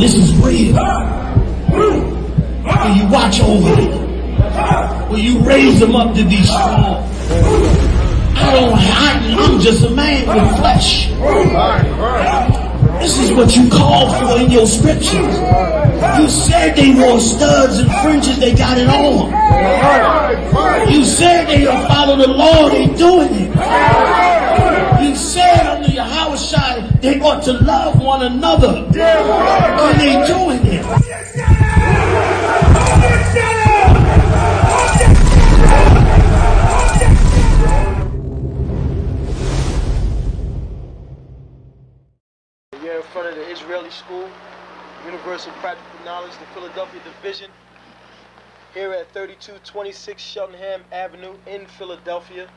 this is real. Will you watch over them? Will you raise them up to be strong? I'm just a man with flesh. This is what you call for in your scriptures. You said they wore studs and fringes, they got it on. You said they will follow the law, they doing it. You said under your house shine, they ought to love one another. And they doing it. We're in front of the Israeli School, Universal Practical Knowledge, the Philadelphia Division, here at 3226 Cheltenham Avenue in Philadelphia.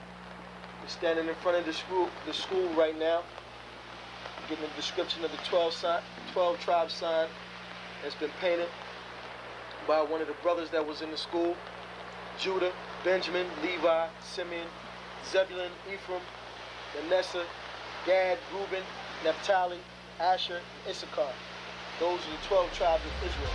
We're standing in front of the school right now, getting a description of the 12 tribe sign that's been painted by one of the brothers that was in the school: Judah, Benjamin, Levi, Simeon, Zebulun, Ephraim, Manasseh, Gad, Reuben, Naphtali, Asher, and Issachar. Those are the 12 tribes of Israel.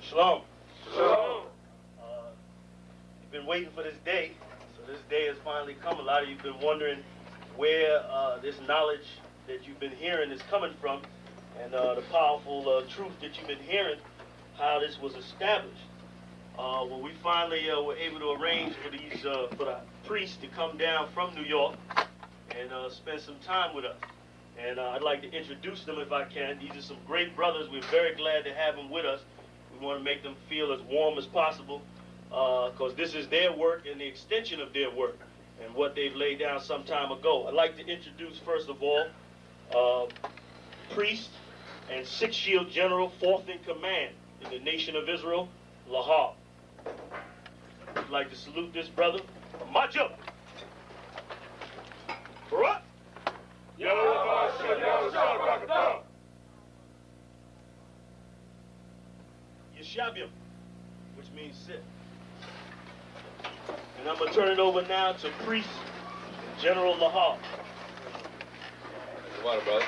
Shalom. Shalom. You've been waiting for this day, so this day has finally come. A lot of you have been wondering where this knowledge that you've been hearing is coming from, and the powerful truth that you've been hearing, how this was established. Well, we finally were able to arrange for the priests to come down from New York and spend some time with us. And I'd like to introduce them if I can. These are some great brothers. We're very glad to have them with us. We want to make them feel as warm as possible, because this is their work and the extension of their work and what they've laid down some time ago. I'd like to introduce, first of all, priest and Sixth Shield General, 4th in command in the nation of Israel, Lahab. I'd like to salute this brother. Macho! Barak! Yeshabim, which means sit. And I'm going to turn it over now to Priest General Lahab. Water, brother.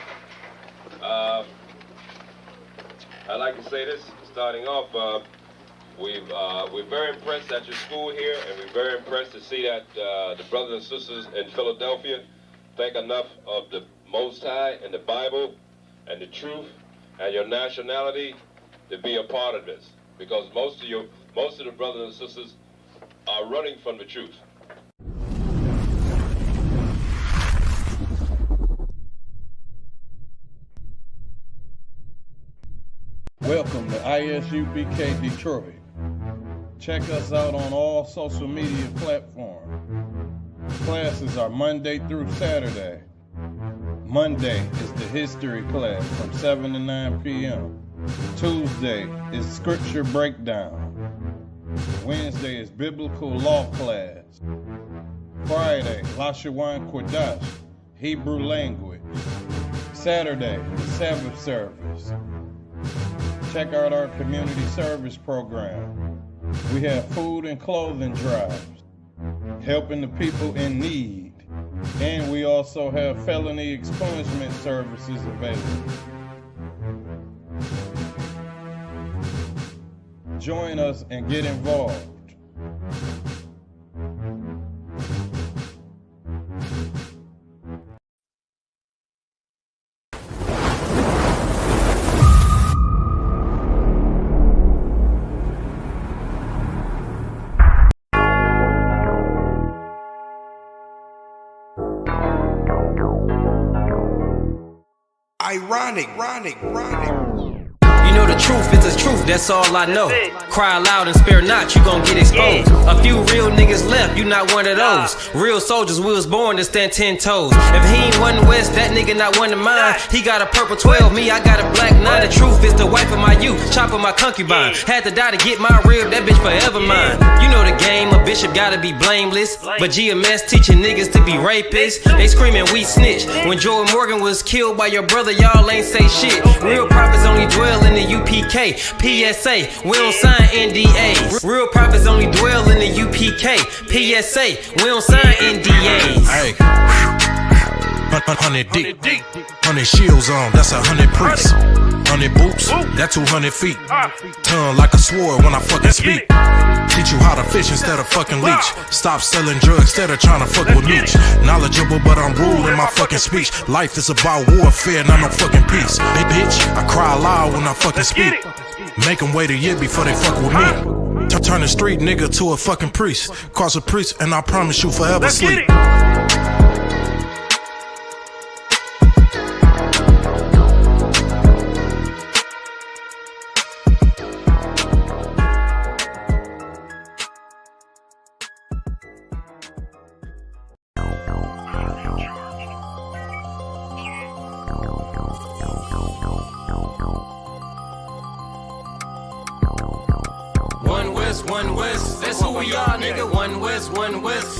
I'd like to say this, starting off, we're very impressed at your school here, and we're very impressed to see that the brothers and sisters in Philadelphia think enough of the Most High and the Bible and the truth and your nationality to be a part of this, because most of the brothers and sisters are running from the truth. Welcome to ISUPK Detroit. Check us out on all social media platforms. Classes are Monday through Saturday. Monday is the history class from 7 to 9 p.m. Tuesday is scripture breakdown. Wednesday is biblical law class. Friday, Lashawan Kodash, Hebrew language. Saturday, the Sabbath service. Check out our community service program. We have food and clothing drives, helping the people in need. And we also have felony expungement services available. Join us and get involved. ironic. You know the truth is the truth, that's all I know. Cry loud and spare not, you gon' get exposed. A few real niggas left, you not one of those. Real soldiers, we was born to stand 10 toes. If he ain't one West, that nigga not one of mine. He got a purple 12, me, I got a black 9. The truth is the wife of my youth, chopper my concubine. Had to die to get my rib, that bitch forever mine. You know the game, a bishop gotta be blameless. But GMS teaching niggas to be rapists. They screaming we snitch. When Jordan Morgan was killed by your brother, y'all ain't say shit. Real prophets only dwell in the UPK, PSA, we don't sign NDAs. Real prophets only dwell in the UPK, PSA, we don't sign NDAs. Hey, 100 deep, 100 shields on, that's 100 priests. 100 boots, that's 200 feet. Tongue like a sword when I fucking speak. Teach you how to fish instead of fucking leech. Stop selling drugs instead of trying to fuck with me. Knowledgeable but I'm rude in my fucking speech. Life is about warfare, not no fucking peace. Hey bitch, I cry loud when I fucking speak. Make them wait a year before they fuck with me. Turn a street nigga to a fucking priest. Cross a priest and I promise you forever sleep. One West, that's who we are, nigga. One West.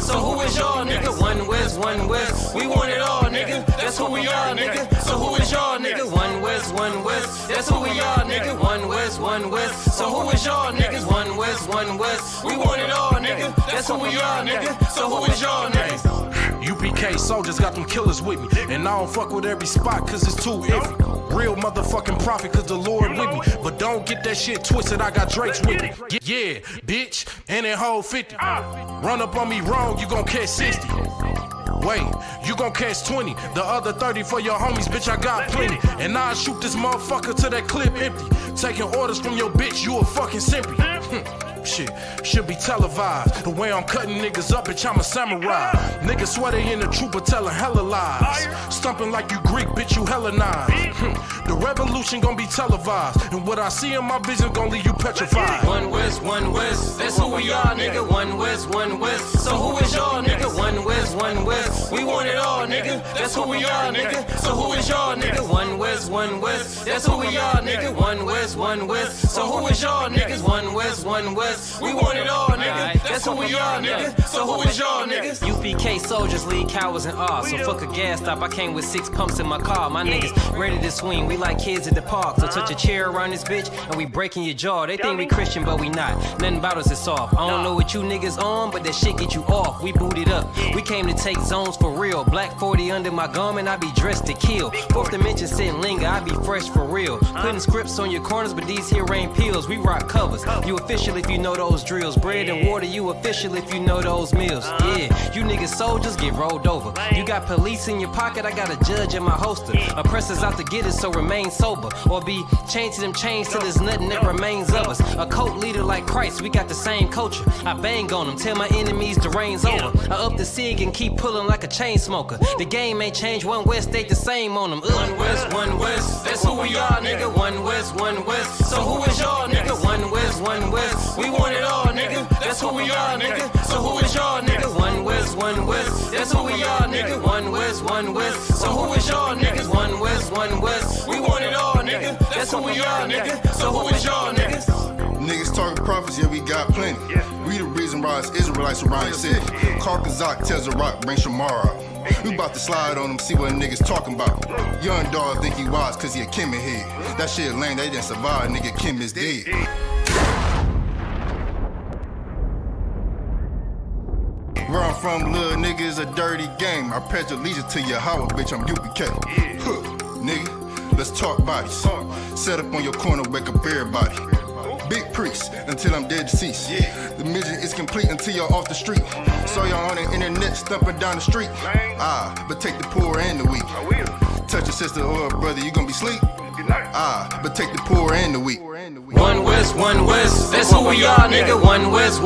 So who is y'all, nigga? One West. We want it all, nigga. That's who we are, nigga. So who is y'all, nigga? One West. That's who we are, nigga. One West. So who is y'all, niggas? One West. We want it all, nigga. That's who we are, nigga. So who is y'all, niggas? UPK soldiers got them killers with me. And I don't fuck with every spot cause it's too iffy. Real motherfucking prophet cause the Lord with me. But don't get that shit twisted, I got Drake's with me. Yeah, bitch, and that whole 50. Run up on me wrong, you gon' catch 60. Wait, you gon' catch 20. The other 30 for your homies, bitch, I got plenty. And I'll shoot this motherfucker till that clip empty. Taking orders from your bitch, you a fucking simpy. Shit, should be televised. The way I'm cutting niggas up, bitch, I'm a samurai. Niggas swear they in the truth, but telling hella lies. Stumping like you Greek, bitch, you Hellenized. The revolution gon' be televised. And what I see in my vision gon' leave you petrified. One West, that's who we are, nigga. One West. So who is y'all, nigga? One West. We want it all, nigga. That's who we are, nigga. So who is y'all, nigga? One West. That's who we are, nigga. One West. So who is y'all, niggas? One West. We want it all, nigga. That's who we are, nigga. So who is y'all, niggas? UPK soldiers lead cowards and awe. So fuck a gas stop, I came with 6 pumps in my car. My niggas ready to swing, we like kids at the park. So touch a chair around this bitch and we breaking your jaw. They think we Christian, but we not. Nothing about us is soft. I don't know what you niggas on, but that shit get you off. We booted up. We came to take zones for real. Black 40 under my garment, I be dressed to kill. 4th dimension sitting linger, I be fresh for real. Putting scripts on your corners, but these here ain't pills. We rock covers. You official if you know those drills. Bread and water, you official if you know those meals. Yeah, you niggas soldiers get rolled over. You got police in your pocket, I got a judge in my holster. Oppressors out to get us, so remain sober. Or be chained to them chains till there's nothing that remains of us. A cult leader like Christ, we got the same culture. I bang on them, tell my enemies the reign's over. I up the sig and keep pulling like a chain smoker. The game ain't changed, One West stayed the same on them. One West, that's who we are, nigga. One West. So who is y'all, nigga? One West. We want it all, nigga. That's who we are, nigga. So who is y'all, nigga? One West. That's who we are, nigga. One West. So who is y'all, niggas? One West. We want it all, nigga. That's who we are, nigga. So who is y'all, niggas? Niggas talking prophets, yeah, we got plenty. We the reason why it's Israelites around the city. Call Kazak, tells the rock, bring Shamara. We about to slide on them, see what niggas talking about. Young dog think he wise cause he a Kemet head. That shit lame, they didn't survive, nigga, Kim is dead. Where I'm from, little nigga, is a dirty game. I pledge allegiance to Yahweh, bitch, I'm UPK. Nigga, let's talk bodies. Set up on your corner, wake up everybody. Big priest, until I'm dead deceased. The mission is complete until you're off the street. So y'all on the internet, stumping down the street. But take the poor and the weak. Touch your sister or brother, you gonna be sleep. But take the poor and the weak. One West, that's who we are, nigga. One West.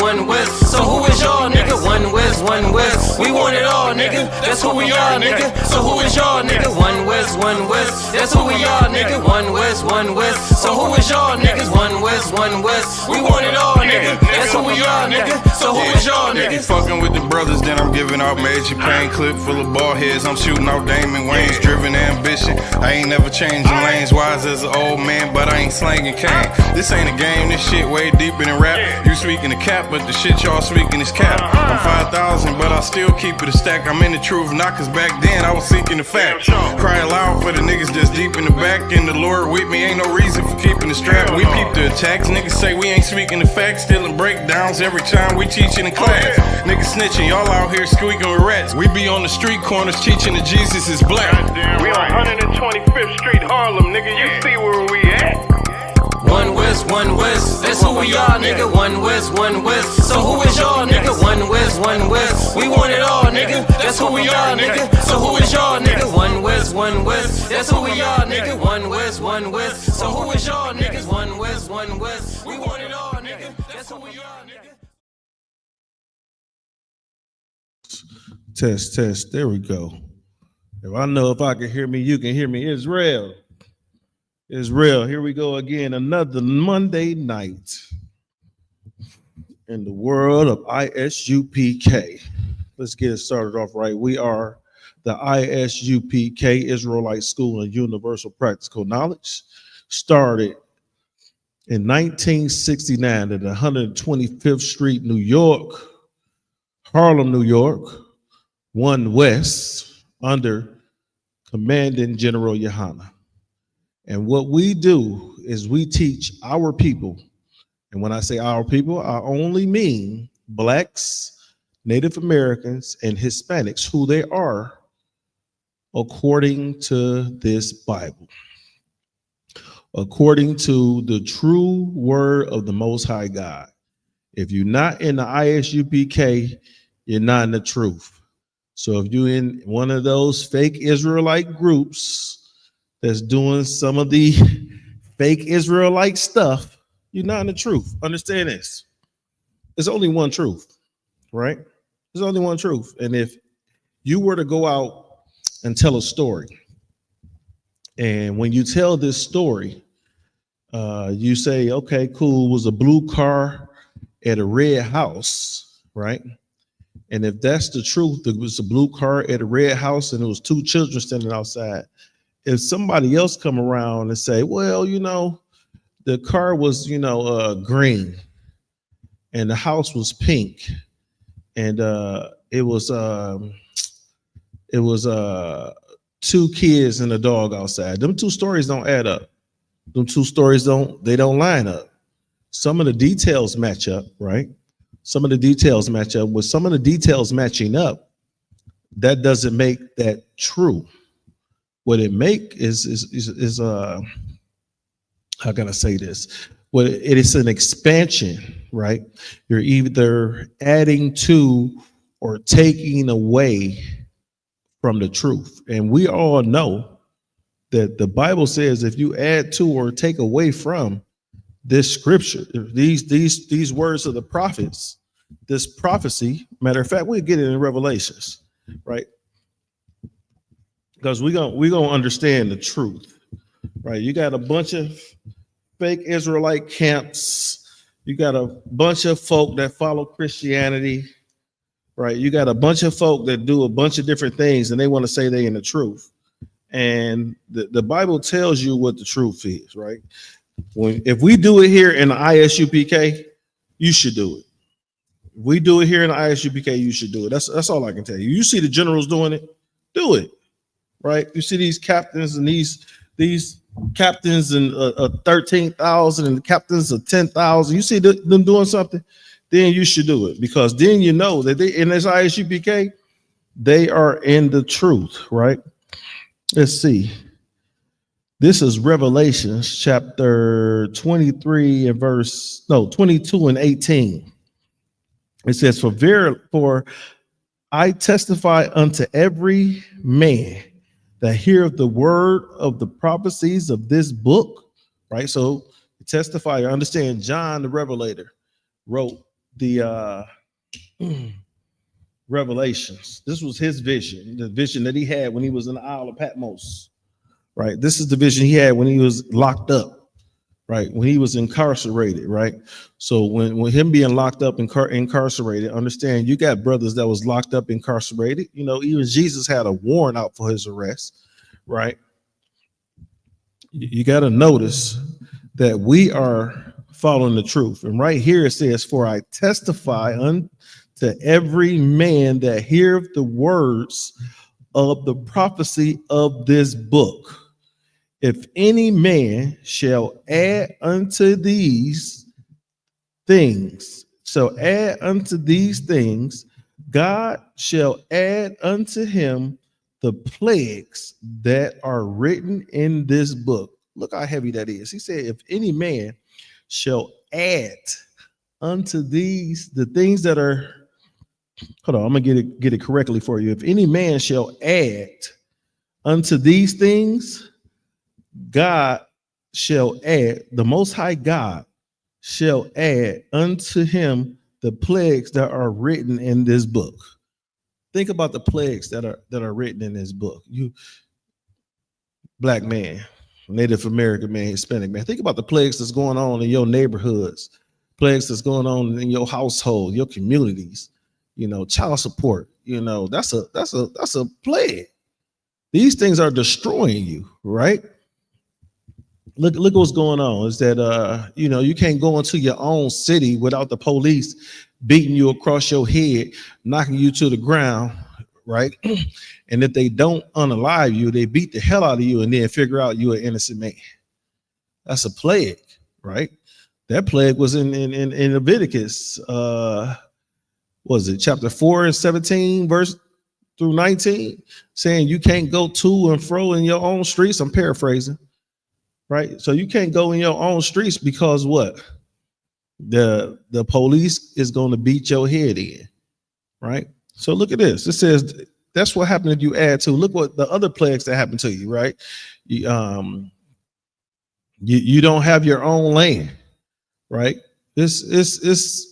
So who is y'all, nigga? One West. one West. We want it all, nigga. That's who we are, nigga. So who is y'all, nigga? One West, one West. That's who we are, nigga. One West, one West. So who is y'all, niggas? One West, one West. We want it all, nigga. That's who we are, nigga. So who is y'all, nigga? Fucking with the brothers, then I'm giving out major pain. Clip full of ball heads, I'm shooting out Damon Wayne's. Driven ambition, I ain't never changing lanes. Wise as an old man, but I ain't slanging cane. This ain't a game, this shit way deeper than rap. You speaking the cap, but the shit y'all speaking is cap. I'm 5,000, but I still keep it a stack. I'm in the truth, not cause back then I was seeking the fact. Crying loud for the niggas that's deep in the back. And the Lord with me, ain't no reason for keeping the strap. We peep the attacks, niggas say we ain't speaking the facts. Stealing breakdowns every time we teaching in class. Niggas snitching, y'all out here squeaking with rats. We be on the street corners teaching that Jesus is black. We on 125th Street, Harlem, nigga, you see where we at? One West, that's who we are, nigga. One West, so who is y'all, nigga? One West, we want it all, nigga. That's who we are, nigga. So who is y'all, nigga? One West, that's who we are, nigga. One West, so who is y'all, niggas? One West, we want it all, nigga. That's who we are, nigga. Test. There we go. If I know if I can hear me, you can hear me. Israel. Here we go again. Another Monday night in the world of ISUPK. Let's get it started off right. We are the ISUPK, Israelite School and Universal Practical Knowledge. Started in 1969 at 125th Street, New York, Harlem, New York, 1 West, under Commanding General Yohana. And what we do is we teach our people, and when I say our people, I only mean Blacks, Native Americans, and Hispanics, who they are according to this Bible, according to the true word of the Most High God. If you're not in the ISUPK, you're not in the truth. So if you're in one of those fake Israelite groups that's doing some of the fake Israelite stuff, you're not in the truth. Understand this. There's only one truth, right? There's only one truth. And if you were to go out and tell a story, and when you tell this story, you say, okay, cool, it was a blue car at a red house, right? And if that's the truth, it was a blue car at a red house and it was 2 children standing outside. If somebody else come around and say, well, you know, the car was, green and the house was pink and it was 2 kids and a dog outside. Them 2 stories don't add up. Them 2 stories don't line up. Some of the details match up, right? Some of the details match up. With some of the details matching up, that doesn't make that true. What it make is how can I say this? Well, it is an expansion, right? You're either adding to or taking away from the truth. And we all know that the Bible says if you add to or take away from this scripture, these words of the prophets, this prophecy, matter of fact, we'll get it in Revelations, right? Because we're gonna understand the truth, right? You got a bunch of fake Israelite camps. You got a bunch of folk that follow Christianity, right? You got a bunch of folk that do a bunch of different things and they want to say they in the truth. And the Bible tells you what the truth is, right? If we do it here in the ISUPK, you should do it. If we do it here in the ISUPK, you should do it. That's all I can tell you. You see the generals doing it, do it, right? You see these captains and these captains and 13,000 and the captains of 10,000. You see them doing something, then you should do it, because then you know that they in this ISUPK, they are in the truth, right? Let's see. This is Revelation chapter 23 and 22 and 18. It says, for I testify unto every man that heareth the word of the prophecies of this book, right? So testify or understand John the Revelator wrote the Revelations. This was his vision, the vision that he had when he was in the Isle of Patmos, right? This is the vision he had when he was locked up, right? When he was incarcerated, right? So when him being locked up, incarcerated, understand you got brothers that was locked up, incarcerated. You know, even Jesus had a warrant out for his arrest, right? You got to notice that we are following the truth. And right here it says, for I testify unto every man that heareth the words of the prophecy of this book. If any man shall add unto these things, God shall add unto him the plagues that are written in this book. Look how heavy that is. He said, if any man shall add unto these, the things that are, hold on, I'm gonna get it correctly for you. If any man shall add unto these things, God shall add, the Most High God shall add unto him the plagues that are written in this book. Think about the plagues that are written in this book. You black man, Native American man, Hispanic man. Think about the plagues that's going on in your neighborhoods, plagues that's going on in your household, your communities. You know, child support. You know, that's a plague. These things are destroying you, right? Look what's going on. Is that you know, you can't go into your own city without the police beating you across your head, knocking you to the ground, right? And if they don't unalive you, they beat the hell out of you and then figure out you're an innocent man. That's a plague, right? That plague was in Leviticus. Was it chapter 4 and 17 verse through 19, saying you can't go to and fro in your own streets. I'm paraphrasing, right? So you can't go in your own streets because what? The police is going to beat your head in, right? So look at this. It says that's what happened if you add to. Look what the other plagues that happened to you, right? You don't have your own land, right? It's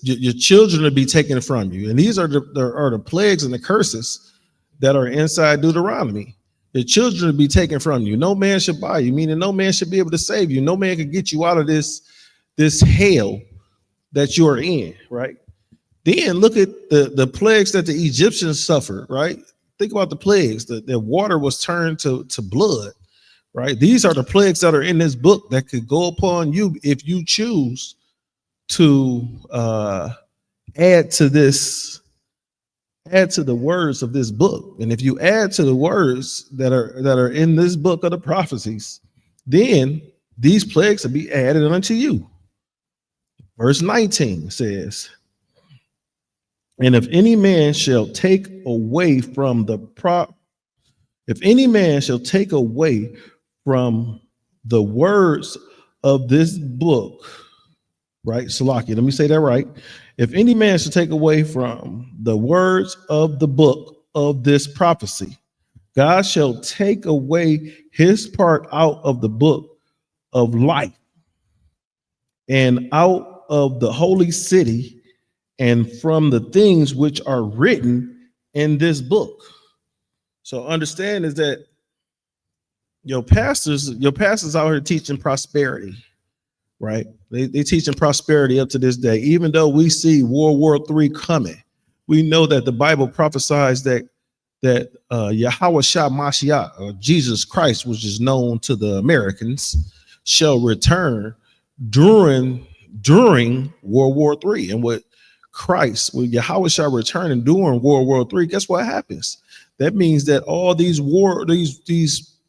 your children will be taken from you, and these are the plagues and the curses that are inside Deuteronomy. Your children will be taken from you. No man should buy you, meaning no man should be able to save you. No man can get you out of this hell that you are in, right? Then look at the plagues that the Egyptians suffered, right? Think about the plagues. The water was turned to blood, right? These are the plagues that are in this book that could go upon you if you choose to add to the words of this book. And if you add to the words that are in this book of the prophecies, then these plagues will be added unto you. Verse 19 says, and if any man shall take away from the words of this book, right? Salaki, let me say that right. If any man shall take away from the words of the book of this prophecy, God shall take away his part out of the book of life and out of the holy city and from the things which are written in this book. So understand is that your pastors out here teaching prosperity, right? They teaching prosperity up to this day. Even though we see World War III coming, we know that the Bible prophesies that Yahweh Shah Mashiach, or Jesus Christ, which is known to the Americans, shall return during World War III. And what Christ, when Yahweh shall return and during World War III, guess what happens? That means that all these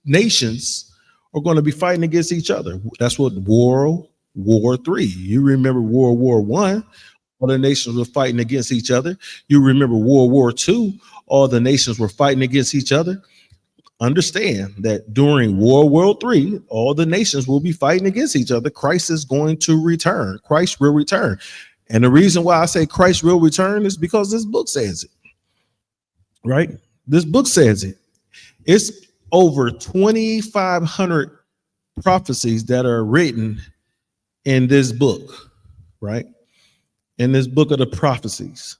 nations are going to be fighting against each other. That's what World War III. You remember World War I, all the nations were fighting against each other. You remember World War II, all the nations were fighting against each other. Understand that during World War III, all the nations will be fighting against each other. Christ is going to return. Christ will return. And the reason why I say Christ will return is because this book says it, right? This book says it. It's over 2,500 prophecies that are written in this book, right? In this book of the prophecies.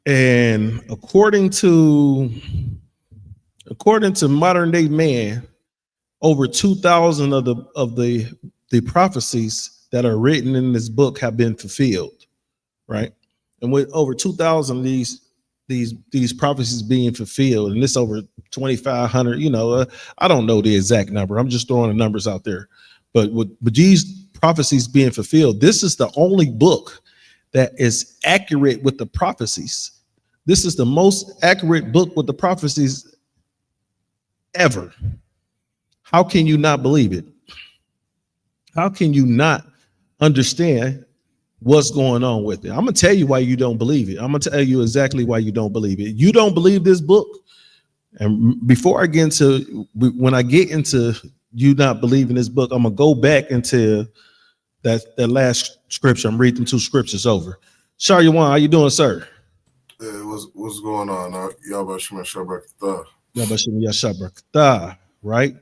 And according to modern day man, over 2,000 of the prophecies that are written in this book have been fulfilled, right? And with over 2,000 of these prophecies being fulfilled, and this over 2,500, I don't know the exact number. I'm just throwing the numbers out there. But with these prophecies being fulfilled, this is the only book that is accurate with the prophecies. This is the most accurate book with the prophecies ever. How can you not believe it? How can you not understand what's going on with it? I'm gonna tell you why you don't believe it. I'm gonna tell you exactly why you don't believe it. You don't believe this book. And before I get into, when I get into you not believing this book, I'm gonna go back into that last scripture. I'm reading 2 scriptures over. Shariwan, how you doing, sir? Yeah, what's going on? Yabashima Shabrakta. Yabashima Yashabrakta, right?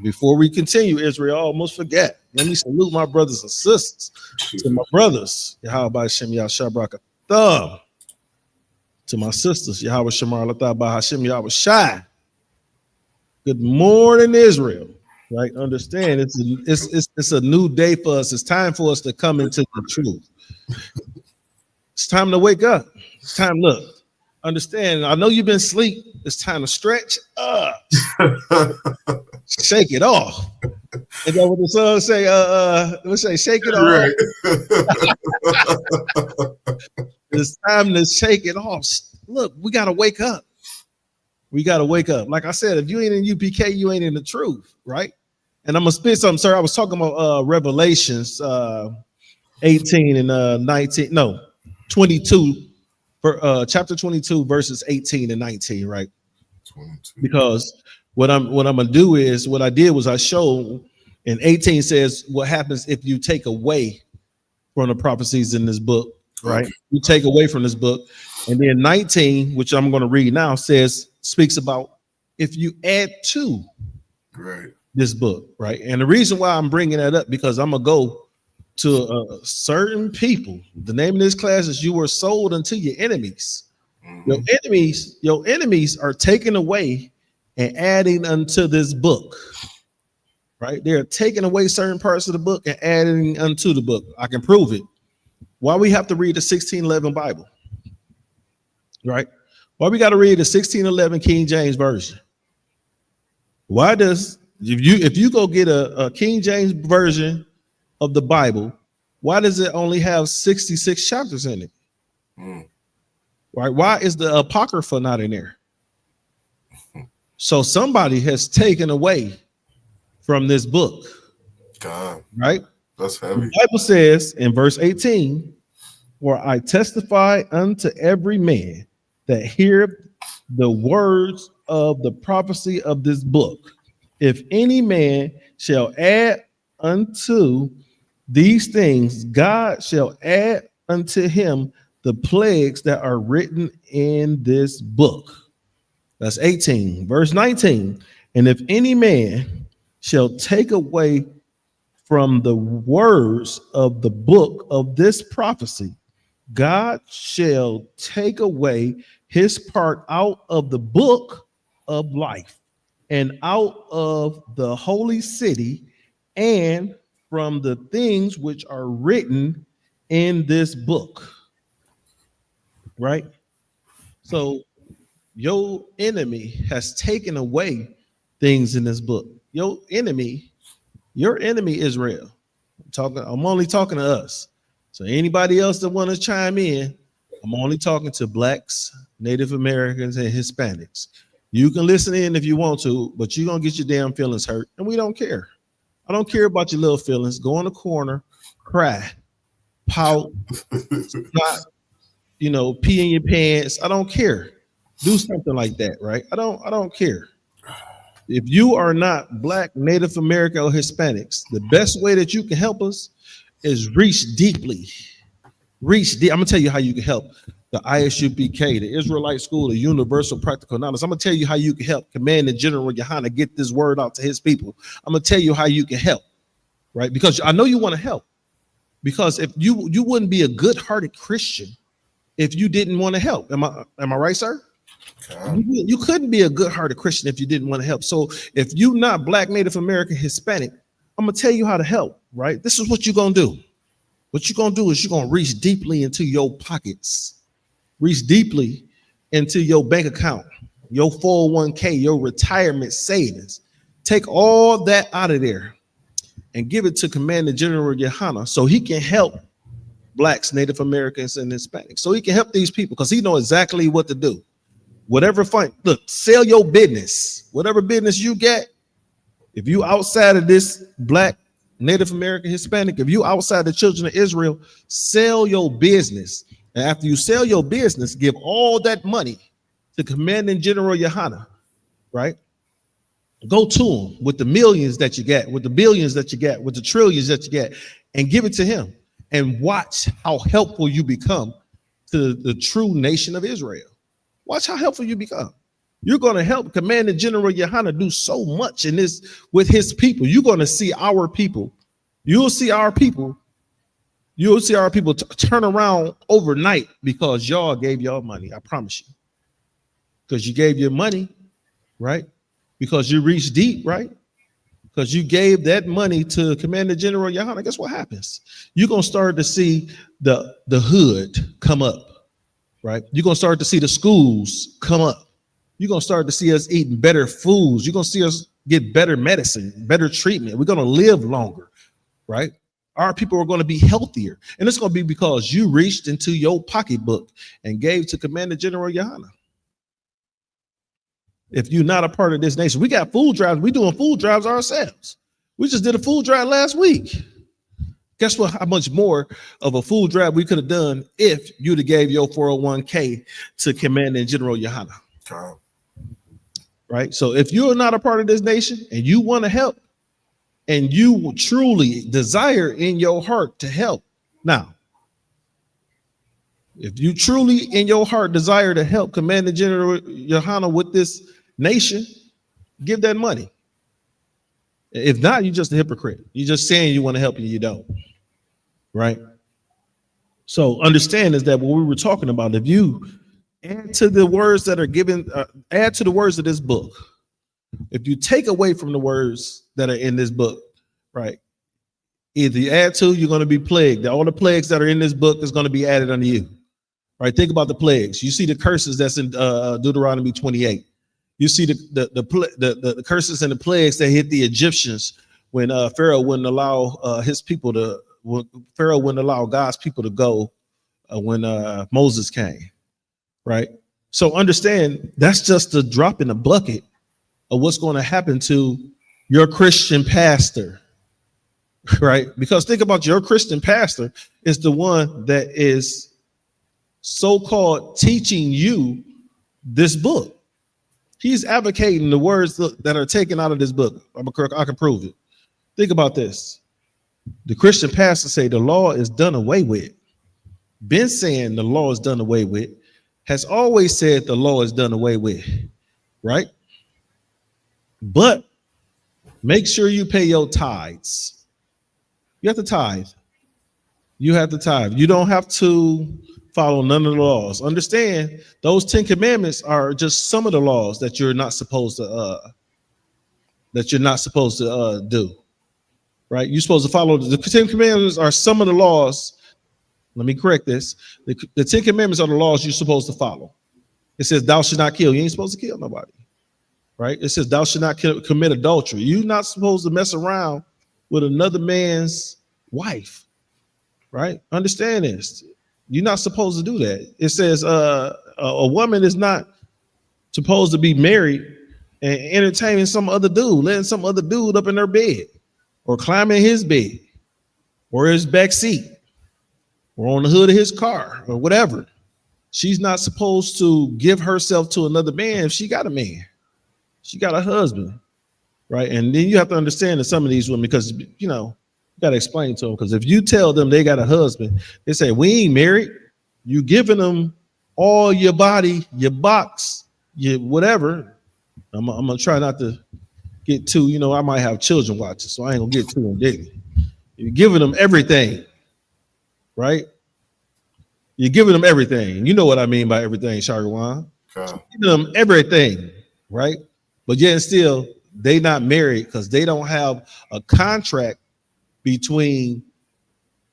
Before we continue, Israel, I almost forget. Let me salute my brothers and sisters. To my brothers, Yahweh Shem Yashabrakta. To my sisters, Yahweh Shamar Latah Bahashim Yahweh Shai. Good morning, Israel. Right? Understand, it's a new day for us. It's time for us to come into the truth. It's time to wake up. It's time, look, understand. I know you've been asleep. It's time to stretch up. Shake it off. And then what the song say, let's say, shake it off. Right. It's time to shake it off. Look, we got to wake up. We got to wake up. Like I said, if you ain't in UPK, you ain't in the truth, right? And I'm going to spit something, sir. I was talking about Revelations 18 and 19, no, 22, for chapter 22, verses 18 and 19, right? 22. Because what I'm gonna do is, what I did was I showed, and 18 says what happens if you take away from the prophecies in this book, right? Okay. You take away from this book. And then 19, which I'm going to read now, speaks about if you add to this book, right? And the reason why I'm bringing that up, because I'm gonna go to certain people. The name of this class is "You Were Sold Unto Your Enemies." Mm-hmm. Your enemies are taken away and adding unto this book, right? They're taking away certain parts of the book and adding unto the book. I can prove it. Why we have to read the 1611 Bible, right? Why we got to read the 1611 King James Version? Why does, if you go get a King James version of the Bible, why does it only have 66 chapters in it? Right? Why is the Apocrypha not in there? So somebody has taken away from this book. God, right? That's heavy. The Bible says in verse 18, "For I testify unto every man that heareth the words of the prophecy of this book. If any man shall add unto these things, God shall add unto him the plagues that are written in this book." That's 18. Verse 19. "And if any man shall take away from the words of the book of this prophecy, God shall take away his part out of the book of life and out of the holy city and from the things which are written in this book." Right? So your enemy has taken away things in this book. Your enemy Israel. I'm only talking to us. So anybody else that want to chime in, I'm only talking to blacks, Native Americans, and Hispanics. You can listen in if you want to, but you're gonna get your damn feelings hurt, and we don't care. I don't care about your little feelings. Go in the corner, cry, pout, not, pee in your pants. I don't care. Do something like that, right? I don't care. If you are not black, Native American, or Hispanics, the best way that you can help us is reach deeply. Reach deep. I'm gonna tell you how you can help the ISUPK, the Israelite School of Universal Practical Knowledge. I'm gonna tell you how you can help Commanding General Yohana get this word out to his people. I'm gonna tell you how you can help, right? Because I know you want to help. Because if you wouldn't be a good-hearted Christian if you didn't want to help. Am I right, sir? You couldn't be a good-hearted Christian if you didn't want to help. So if you're not Black, Native American, Hispanic, I'm gonna tell you how to help, right? This is what you're gonna do. What you're gonna do is you're gonna reach deeply into your pockets, reach deeply into your bank account, your 401k, your retirement savings. Take all that out of there and give it to Commander General Yohana so he can help Blacks, Native Americans, and Hispanics. So he can help these people because he knows exactly what to do. Whatever fund, look, sell your business. Whatever business you get, if you outside of this Black, Native American, Hispanic, if you outside the children of Israel, sell your business. And after you sell your business, give all that money to Commanding General Yohana, right? Go to him with the millions that you get, with the billions that you get, with the trillions that you get, and give it to him. And watch how helpful you become to the true nation of Israel. Watch how helpful you become. You're going to help Commander General Yohana do so much in this with his people. You're going to see our people. You'll see our people. You'll see our people turn around overnight because y'all gave y'all money. I promise you. Because you gave your money, right? Because you reached deep, right? Because you gave that money to Commander General Yohana. Guess what happens? You're going to start to see the hood come up, right? You're going to start to see the schools come up. You're going to start to see us eating better foods. You're going to see us get better medicine, better treatment. We're going to live longer, right? Our people are going to be healthier. And it's going to be because you reached into your pocketbook and gave to Commander General Yohana. If you're not a part of this nation, we got food drives. We're doing food drives ourselves. We just did a food drive last week. Guess what? How much more of a food drive we could have done if you'd have gave your 401k to Commander General Yohana. Right? So if you're not a part of this nation and you want to help and you truly desire in your heart to help. Now, if you truly in your heart desire to help Commander General Yohana with this nation, give that money. If not, you're just a hypocrite. You're just saying you want to help and you don't. Right? So understand is that what we were talking about, if you add to the words that are given, add to the words of this book, if you take away from the words that are in this book, right? Either you add to, you're going to be plagued. All the plagues that are in this book is going to be added unto you. Right? Think about the plagues. You see the curses that's in Deuteronomy 28. You see the curses and the plagues that hit the Egyptians when Pharaoh wouldn't allow his people to. Pharaoh wouldn't allow God's people to go when Moses came. Right? So understand that's just a drop in the bucket of what's going to happen to your Christian pastor. Right? Because think about your Christian pastor is the one that is so-called teaching you this book. He's advocating the words that are taken out of this book. I can prove it. Think about this. The Christian pastor say the law is done away with. Been saying the law is done away with. Has always said the law is done away with. Right? But make sure you pay your tithes. You have to tithe. You have to tithe. You don't have to follow none of the laws. Understand those 10 commandments are just some of the laws that you're not supposed to do. Right? You're supposed to follow the 10 commandments are some of the laws. Let me correct this. The 10 commandments are the laws you're supposed to follow. It says thou should not kill. You ain't supposed to kill nobody. Right? It says thou should not commit adultery. You're not supposed to mess around with another man's wife. Right? Understand this. You're not supposed to do that. It says a woman is not supposed to be married and entertaining some other dude, letting some other dude up in her bed or climbing his bed or his back seat or on the hood of his car or whatever. She's not supposed to give herself to another man if she got a man. She got a husband, right? And then you have to understand that some of these women, because, you know, you got to explain to them, because if you tell them they got a husband, they say, we ain't married. You giving them all your body, your box, your whatever. I'm going to try not to get too, you know, I might have children watching, so I ain't going to get too indignant. You're giving them everything, right? You're giving them everything. You know what I mean by everything, Shagawan. Okay. You're giving them everything, right? But yet and still, they not married because they don't have a contract between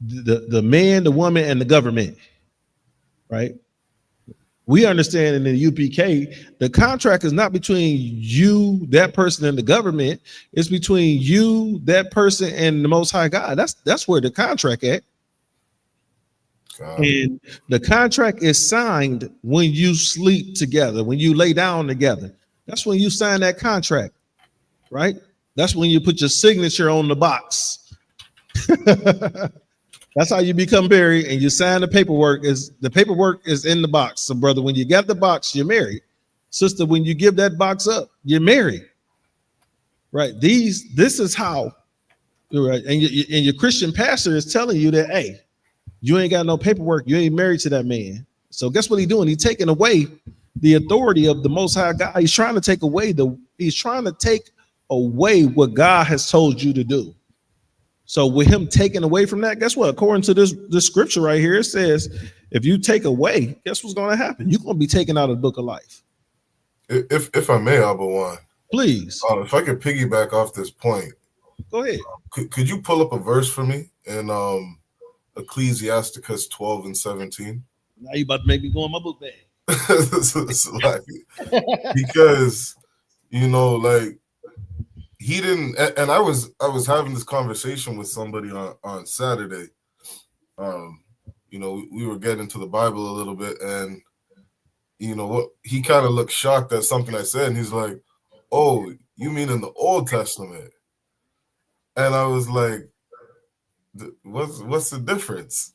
the man, the woman, and the government, right? We understand in the UPK, the contract is not between you, that person, and the government. It's between you, that person, and the Most High God. That's where the contract at. And the contract is signed when you sleep together, when you lay down together. That's when you sign that contract, right? That's when you put your signature on the box. That's how you become married, and you sign the paperwork. The paperwork is in the box. So, brother, when you get the box, you're married. Sister, when you give that box up, you're married. Right? This is how, right? And your Christian pastor is telling you that, hey, you ain't got no paperwork. You ain't married to that man. So guess what he's doing? He's taking away the authority of the Most High God. He's trying to take away what God has told you to do. So with him taking away from that, guess what? According to this scripture right here, it says, if you take away, guess what's going to happen? You're going to be taken out of the book of life. If I may, Abawan, please. If I could piggyback off this point, go ahead. Could you pull up a verse for me in Ecclesiasticus 12 and 17? Now you about to make me go in my book bag. Because he didn't, and I was having this conversation with somebody on Saturday. We were getting into the Bible a little bit, and what, he kind of looked shocked at something I said, and he's like, "Oh, you mean in the Old Testament?" And I was like, "What's the difference?"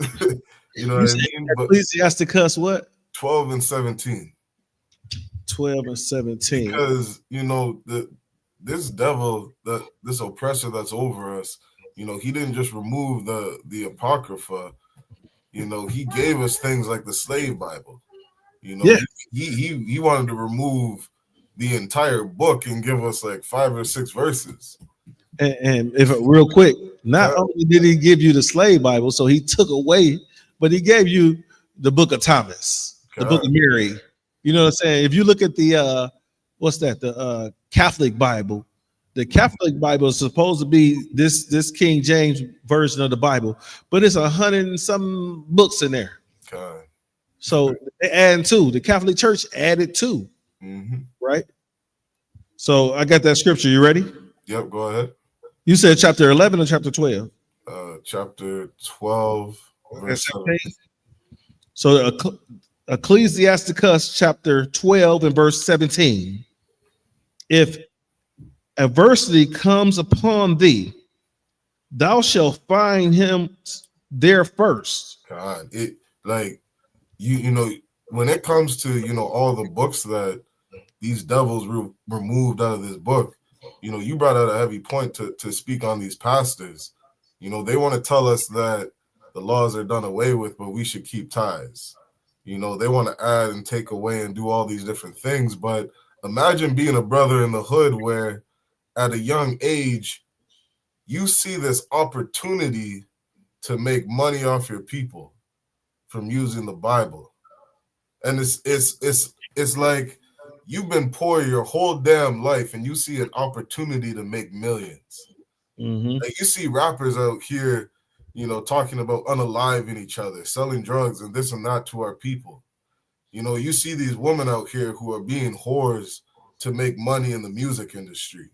You know what I mean? But Ecclesiasticus what? 12 and 17. 12 and 17. Because this devil, this oppressor that's over us, he didn't just remove the Apocrypha. He gave us things like the slave Bible. He wanted to remove the entire book and give us like 5 or 6 verses. And if real quick, not only did he give you the slave Bible, so he took away, but he gave you the book of Thomas, the book of Mary. You know what I'm saying? If you look at the the Catholic Bible, the Catholic Bible is supposed to be this King James version of the Bible, but it's 100 and some books in there. Okay. So they add 2. The Catholic Church added 2. Mm-hmm. Right? So I got that scripture. You ready? Yep, go ahead. You said chapter 11 or chapter 12? Chapter 12, verse 17. So Ecclesiasticus chapter 12 and verse 17. If adversity comes upon thee, thou shalt find him there first. God, it like when it comes to all the books that these devils removed out of this book, you brought out a heavy point to speak on these pastors. They want to tell us that the laws are done away with, but we should keep ties. They want to add and take away and do all these different things. But imagine being a brother in the hood where at a young age, you see this opportunity to make money off your people from using the Bible. And it's like you've been poor your whole damn life and you see an opportunity to make millions. Mm-hmm. Like you see rappers out here, talking about unaliving each other, selling drugs and this and that to our people. You see these women out here who are being whores to make money in the music industry.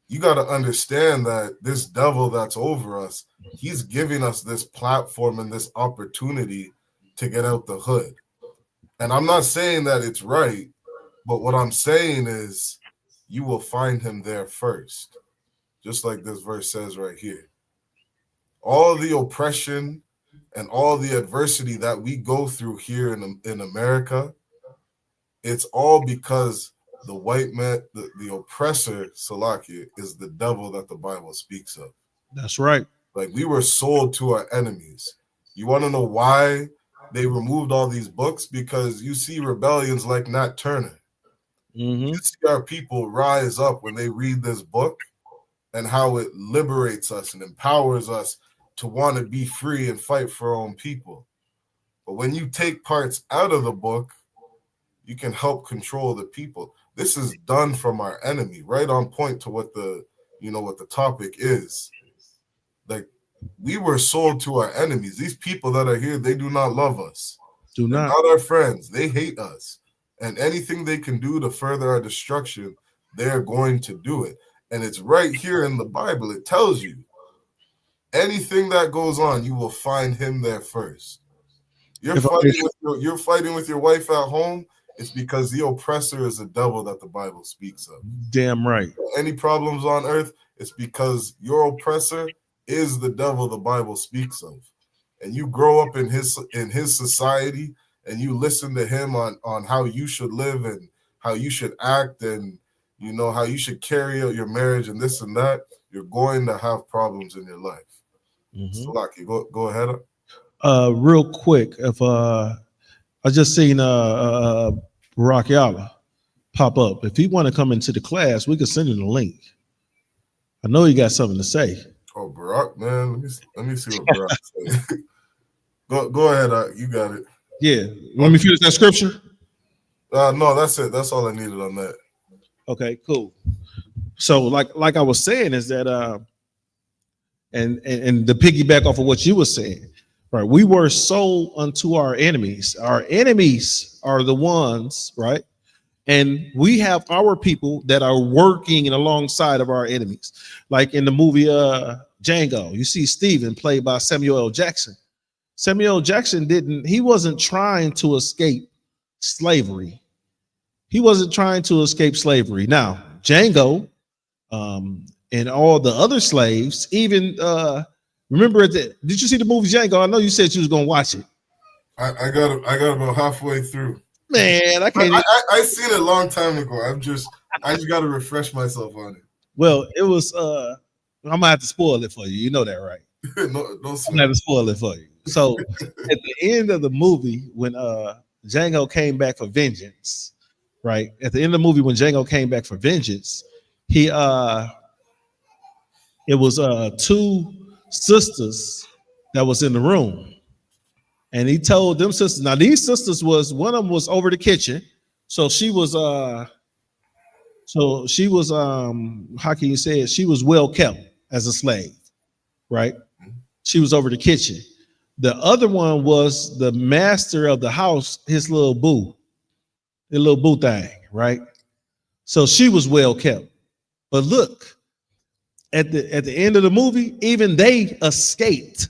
You got to understand that this devil that's over us, he's giving us this platform and this opportunity to get out the hood. And I'm not saying that it's right, but what I'm saying is you will find him there first. Just like this verse says right here. All the oppression and all the adversity that we go through here in America, it's all because the white man, the oppressor, Salakia, is the devil that the Bible speaks of. That's right. Like we were sold to our enemies. You want to know why they removed all these books? Because you see rebellions like Nat Turner. Mm-hmm. You see our people rise up when they read this book and how it liberates us and empowers us to want to be free and fight for our own people. But when you take parts out of the book, you can help control the people. This is done from our enemy, right on point to what the topic is. Like, we were sold to our enemies. These people that are here, they do not love us. They're not our friends. They hate us. And anything they can do to further our destruction, they're going to do it. And it's right here in the Bible. It tells you anything that goes on, you will find him there first. You're fighting with your wife at home. It's because the oppressor is the devil that the Bible speaks of. Damn right. Any problems on earth, it's because your oppressor is the devil the Bible speaks of. And you grow up in his society, and you listen to him on how you should live and how you should act, and how you should carry out your marriage and this and that, you're going to have problems in your life. So, Lucky, go ahead. Real quick, if I just seen Barack Yala pop up. If he want to come into the class, we could send him the link. I know he got something to say. Oh, Barack, man, let me see what Barack says. Go ahead, you got it. Yeah, let me finish that scripture. No, that's it. That's all I needed on that. Okay, cool. So, like I was saying, is that and to piggyback off of what you were saying, right? We were sold unto our enemies. Our enemies are the ones, right? And we have our people that are working alongside of our enemies. Like in the movie Django, you see Steven played by Samuel L. Jackson. Samuel L. Jackson he wasn't trying to escape slavery. He wasn't trying to escape slavery. Now, Django and all the other slaves, even remember did you see the movie Django? I know you said you was gonna watch it. I got about halfway through. Man, I can't. I seen it a long time ago. I just got to refresh myself on it. Well, it was. I'm gonna have to spoil it for you. You know that, right? No, I'm gonna have to spoil it for you. So, at the end of the movie, when Django came back for vengeance, right? At the end of the movie, when Django came back for vengeance, it was two sisters that was in the room. And he told them sisters, now these sisters one of them was over the kitchen. So she was how can you say it? She was well kept as a slave, right? She was over the kitchen. The other one was the master of the house, his little boo thing, right? So she was well kept. But look, at the end of the movie, even they escaped.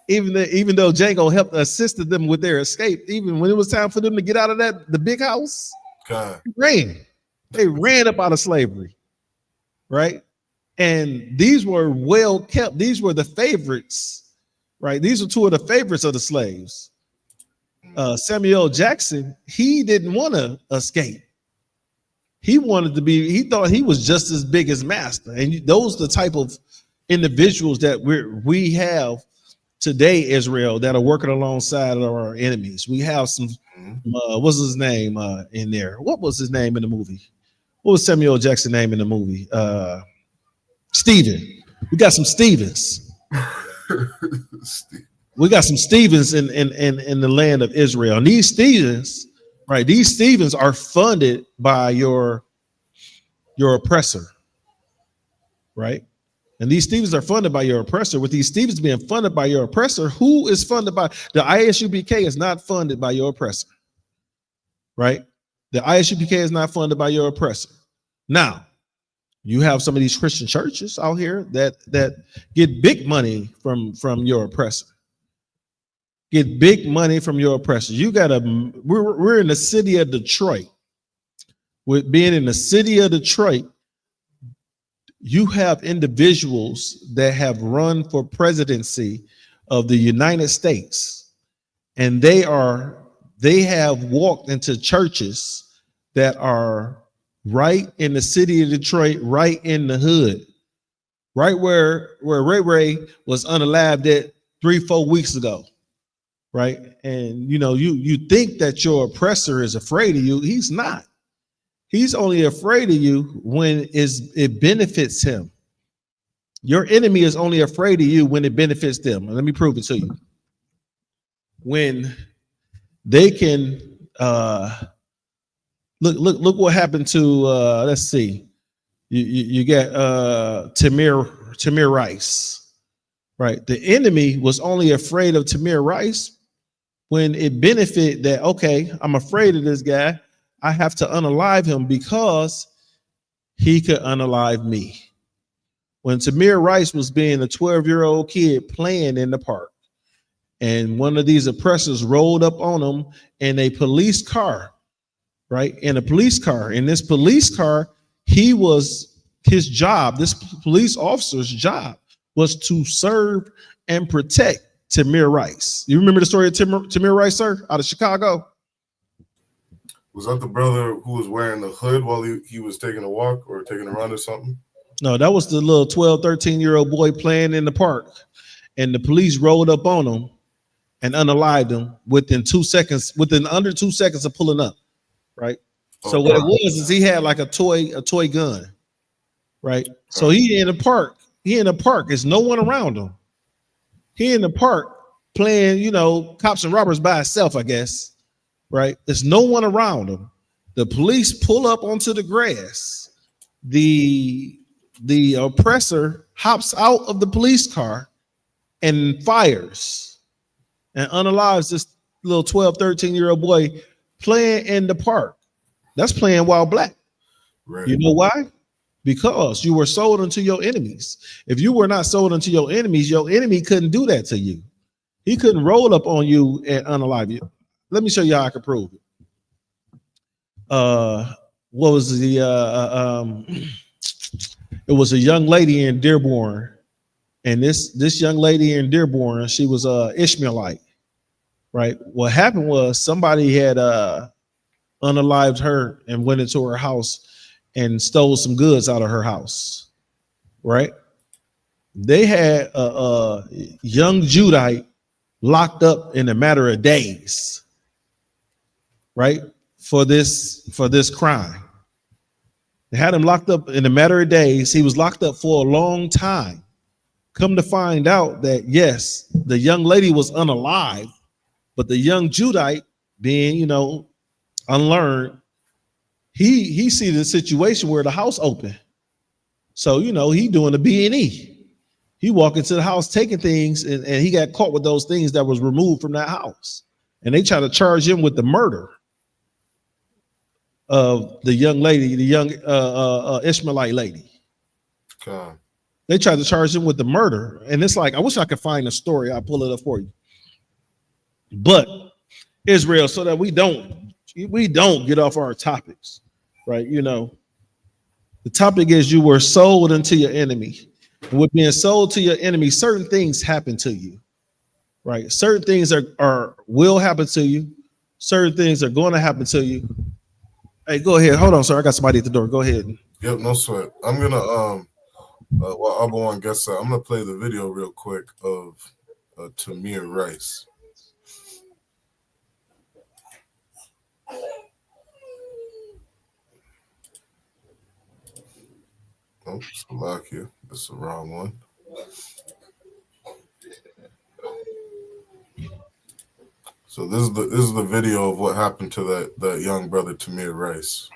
Even though Django assisted them with their escape, even when it was time for them to get out of the big house, they ran up out of slavery, right? And these were well kept. These were the favorites, right? These are two of the favorites of the slaves. Samuel Jackson, he didn't want to escape. He wanted to be. He thought he was just as big as master. And those are the type of individuals that we have today, Israel, that are working alongside of our enemies. We have some, what's his name in there? What was his name in the movie? What was Samuel Jackson's name in the movie? Stephen. We got some Stevens. We got some Stevens in the land of Israel. And these Stevens, right? These Stevens are funded by your oppressor, right? And these Stevens are funded by your oppressor. With these Stevens being funded by your oppressor, who is funded by the ISUPK is not funded by your oppressor, right? The ISUPK is not funded by your oppressor. Now, you have some of these Christian churches out here that get big money from your oppressor. Get big money from your oppressor. We're in the city of Detroit. With being in the city of Detroit, you have individuals that have run for presidency of the United States, and they have walked into churches that are right in the city of Detroit, right in the hood, right where Ray Ray was unalived at 3-4 weeks ago, right? And you think that your oppressor is afraid of you. He's not. He's only afraid of you when it benefits him. Your enemy is only afraid of you when it benefits them. And let me prove it to you. when they can look what happened to let's see. You got Tamir Rice, right? The enemy was only afraid of Tamir Rice when it benefited that, okay, I'm afraid of this guy. I have to unalive him because he could unalive me. When Tamir Rice was being a 12-year-old kid playing in the park, and one of these oppressors rolled up on him in a police car, right? In a police car. In this police car, his job, this police officer's job was to serve and protect Tamir Rice. You remember the story of Tamir Rice, sir, out of Chicago? Was that the brother who was wearing the hood while he was taking a walk or taking a run or something? No, that was the little 12, 13-year-old boy playing in the park. And the police rolled up on him and unalived him within under 2 seconds of pulling up, right? So what it was is he had like a toy gun, right? So he in the park. There's no one around him. He in the park playing, cops and robbers by himself, I guess, right? There's no one around him. The police pull up onto the grass. The oppressor hops out of the police car and fires and unalives this little 12, 13-year-old boy playing in the park. That's playing while black. Right. You know why? Because you were sold unto your enemies. If you were not sold unto your enemies, your enemy couldn't do that to you. He couldn't roll up on you and unalive you. Let me show you how I can prove it. What was the it was a young lady in Dearborn, and this young lady in Dearborn, she was Ishmaelite, right? What happened was somebody had unalived her and went into her house and stole some goods out of her house, right? They had a young Judite locked up in a matter of days, right? For this crime. They had him locked up in a matter of days. He was locked up for a long time. Come to find out that, yes, the young lady was unalive, but the young Judite, being, unlearned, he see the situation where the house open. So, he doing a B&E. He walked into the house taking things, and he got caught with those things that was removed from that house. And they tried to charge him with the murder of the young lady, the young Ishmaelite lady. God. They tried to charge him with the murder. And it's like, I wish I could find a story. I'll pull it up for you. But Israel, so that we don't get off our topics, right? The topic is you were sold unto your enemy. And with being sold to your enemy, certain things happen to you, right? Certain things will happen to you. Certain things are going to happen to you. Hey, go ahead. Hold on, sir. I got somebody at the door. Go ahead. Yep, no sweat. I'm gonna while Abu gets that, I'm gonna play the video real quick of Tamir Rice. Oh, it's a lock here. That's the wrong one. So this is the video of what happened to that young brother Tamir Rice.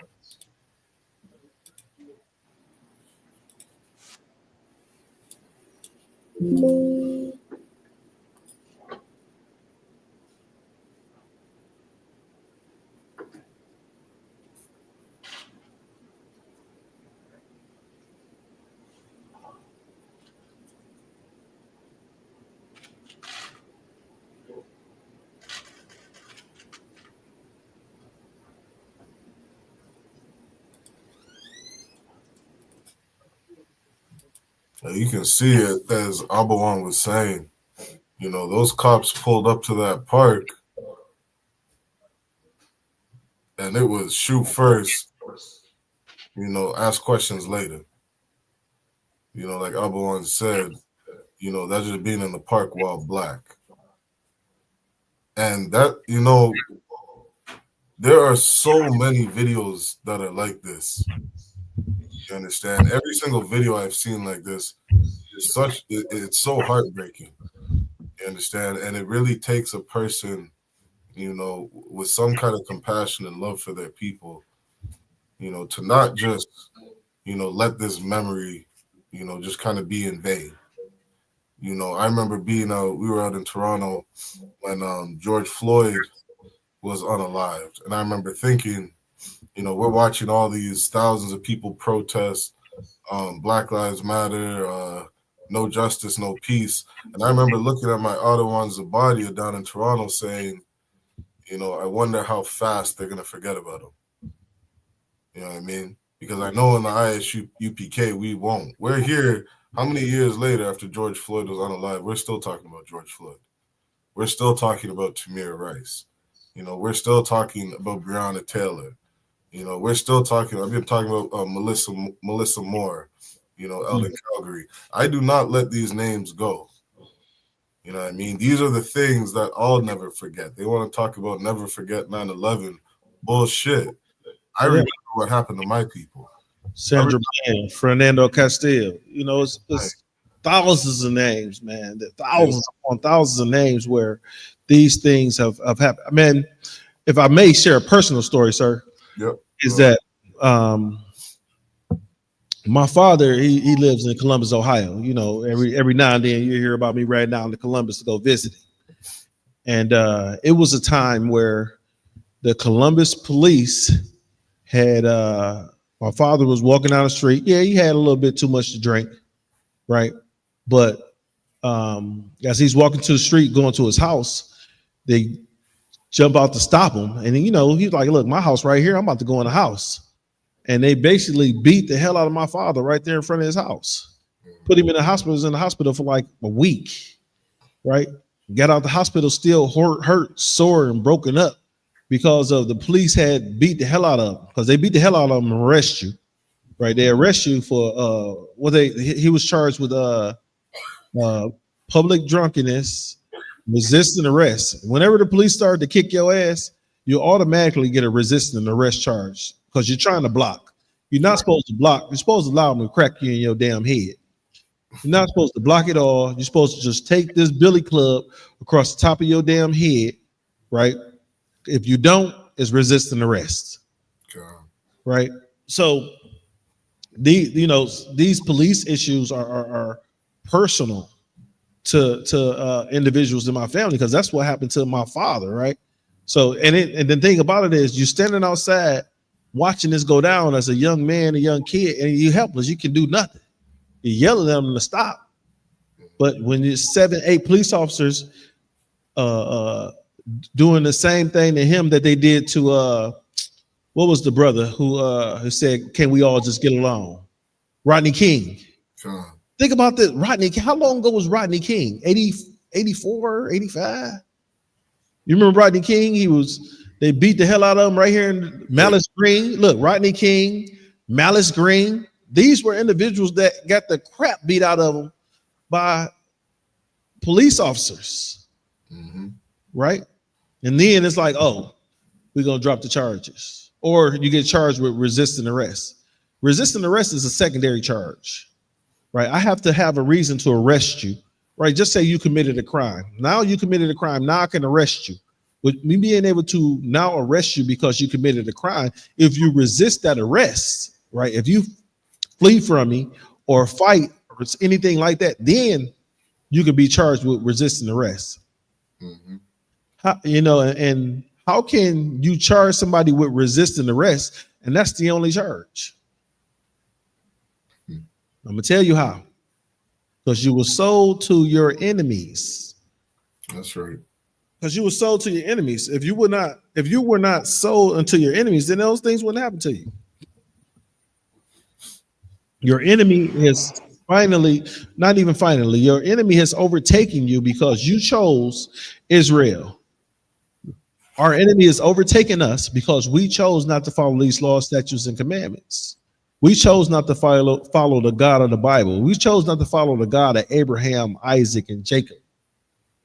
You can see it, as Abawan was saying, those cops pulled up to that park and it was shoot first, ask questions later. Like Abawan said, that's just being in the park while black. And that, there are so many videos that are like this. You understand? Every single video I've seen like this is it's so heartbreaking. You understand? And it really takes a person, you know, with some kind of compassion and love for their people, you know, to not just, you know, let this memory, you know, just kind of be in vain. You know, I remember we were out in Toronto when George Floyd was unalived. And I remember thinking, you know, we're watching all these thousands of people protest, Black Lives Matter, no justice, no peace. And I remember looking at my Ottawa Zabadia down in Toronto saying, you know, I wonder how fast they're going to forget about him. You know what I mean? Because I know in the ISU UPK, we won't. We're here. How many years later after George Floyd was unalive, we're still talking about George Floyd. We're still talking about Tamir Rice. You know, we're still talking about Breonna Taylor. You know, we're still talking. I've been talking about Melissa Moore. You know, Eldon Calgary. I do not let these names go. You know what I mean? These are the things that I'll never forget. They want to talk about never forget 9/11. Bullshit. I remember what happened to my people. Sandra Bland, Fernando Castillo. You know, it's thousands of names, man. Thousands upon thousands of names where these things have happened. I mean, if I may share a personal story, sir, is that my father, he lives in Columbus, Ohio. You know, every now and then you hear about me riding down to Columbus to go visit him. And it was a time where the Columbus police had my father was walking down the street. Yeah, he had a little bit too much to drink, right? But as he's walking to the street, going to his house, they jump out to stop him. And you know, he's like, look, my house right here, I'm about to go in the house. And they basically beat the hell out of my father right there in front of his house. Put him in the hospital. He was in the hospital for like a week, right? Got out the hospital still hurt, sore, and broken up because of the police had beat the hell out of him. Because they beat the hell out of him and arrest you, right? They arrest you for he was charged with public drunkenness, resisting arrest. Whenever the police start to kick your ass, you automatically get a resisting arrest charge because you're trying to block. You're not supposed to block. You're supposed to allow them to crack you in your damn head. You're not supposed to block it all. You're supposed to just take this billy club across the top of your damn head, right? If you don't, it's resisting arrest, right? So these police issues are personal to individuals in my family because that's what happened to my father, right? So and the thing about it is you're standing outside watching this go down as a young man, a young kid, and you're helpless. You can do nothing. You yell at them to stop. But when it's 7, 8 police officers doing the same thing to him that they did to what was the brother who said, can we all just get along? Rodney King. Think about this. Rodney, how long ago was Rodney King? 84, 85? You remember Rodney King? They beat the hell out of him right here in Malice Green. Look, Rodney King, Malice Green. These were individuals that got the crap beat out of them by police officers, right? And then it's like, oh, we're going to drop the charges. Or you get charged with resisting arrest. Resisting arrest is a secondary charge, right? I have to have a reason to arrest you, right? Just say you committed a crime. Now you committed a crime. Now I can arrest you. With me being able to now arrest you because you committed a crime, if you resist that arrest, right? If you flee from me or fight or anything like that, then you can be charged with resisting arrest. How, and how can you charge somebody with resisting arrest and that's the only charge? I'm gonna tell you how. Because you were sold to your enemies. That's right. Because you were sold to your enemies. If you were not sold unto your enemies, then those things wouldn't happen to you. Your enemy is your enemy has overtaken you because you chose Israel. Our enemy has overtaken us because we chose not to follow these laws, statutes, and commandments. We chose not to follow the God of the Bible. We chose not to follow the God of Abraham, Isaac, and Jacob,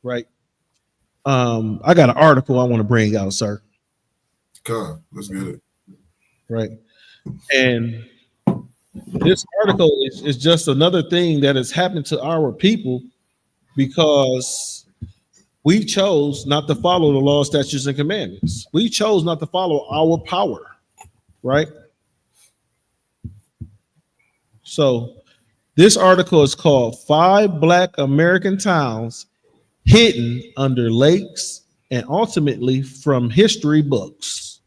right? I got an article I want to bring out, sir. God, let's get it. Right. And this article is just another thing that has happened to our people because We chose not to follow the law, statutes, and commandments. We chose not to follow our power, right? So this article is called 5 Black American Towns Hidden Under Lakes and Ultimately from History Books.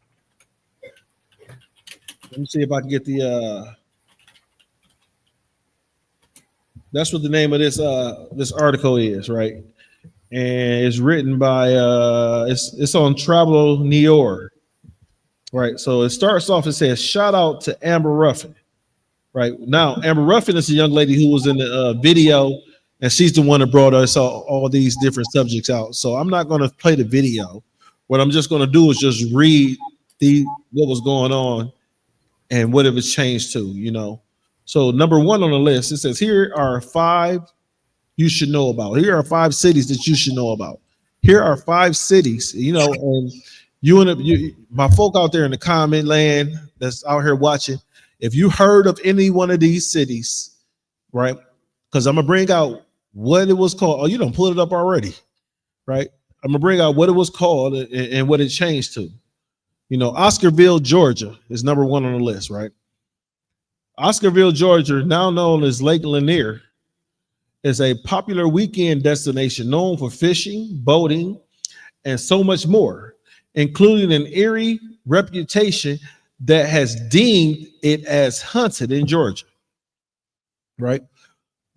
Let me see if I can get the that's what the name of this article is, right? And it's written by it's on Travel New York, right? So it starts off, it says, shout out to Amber Ruffin. Right now, Amber Ruffin is a young lady who was in the video, and she's the one that brought us all these different subjects out. So I'm not going to play the video. What I'm just going to do is just read what was going on and what it was changed to, you know. So number 1 on the list, it says, here are 5 you should know about. Here are 5 cities that you should know about. Here are 5 cities, you know, and my folk out there in the comment land that's out here watching, if you heard of any one of these cities, right? Because I'm gonna bring out what it was called. Oh, you don't pull it up already, right? I'm gonna bring out what it was called and what it changed to. You know, Oscarville, Georgia is number 1 on the list, right? Oscarville, Georgia, now known as Lake Lanier, is a popular weekend destination known for fishing, boating, and so much more, including an eerie reputation that has deemed it as haunted in Georgia, right?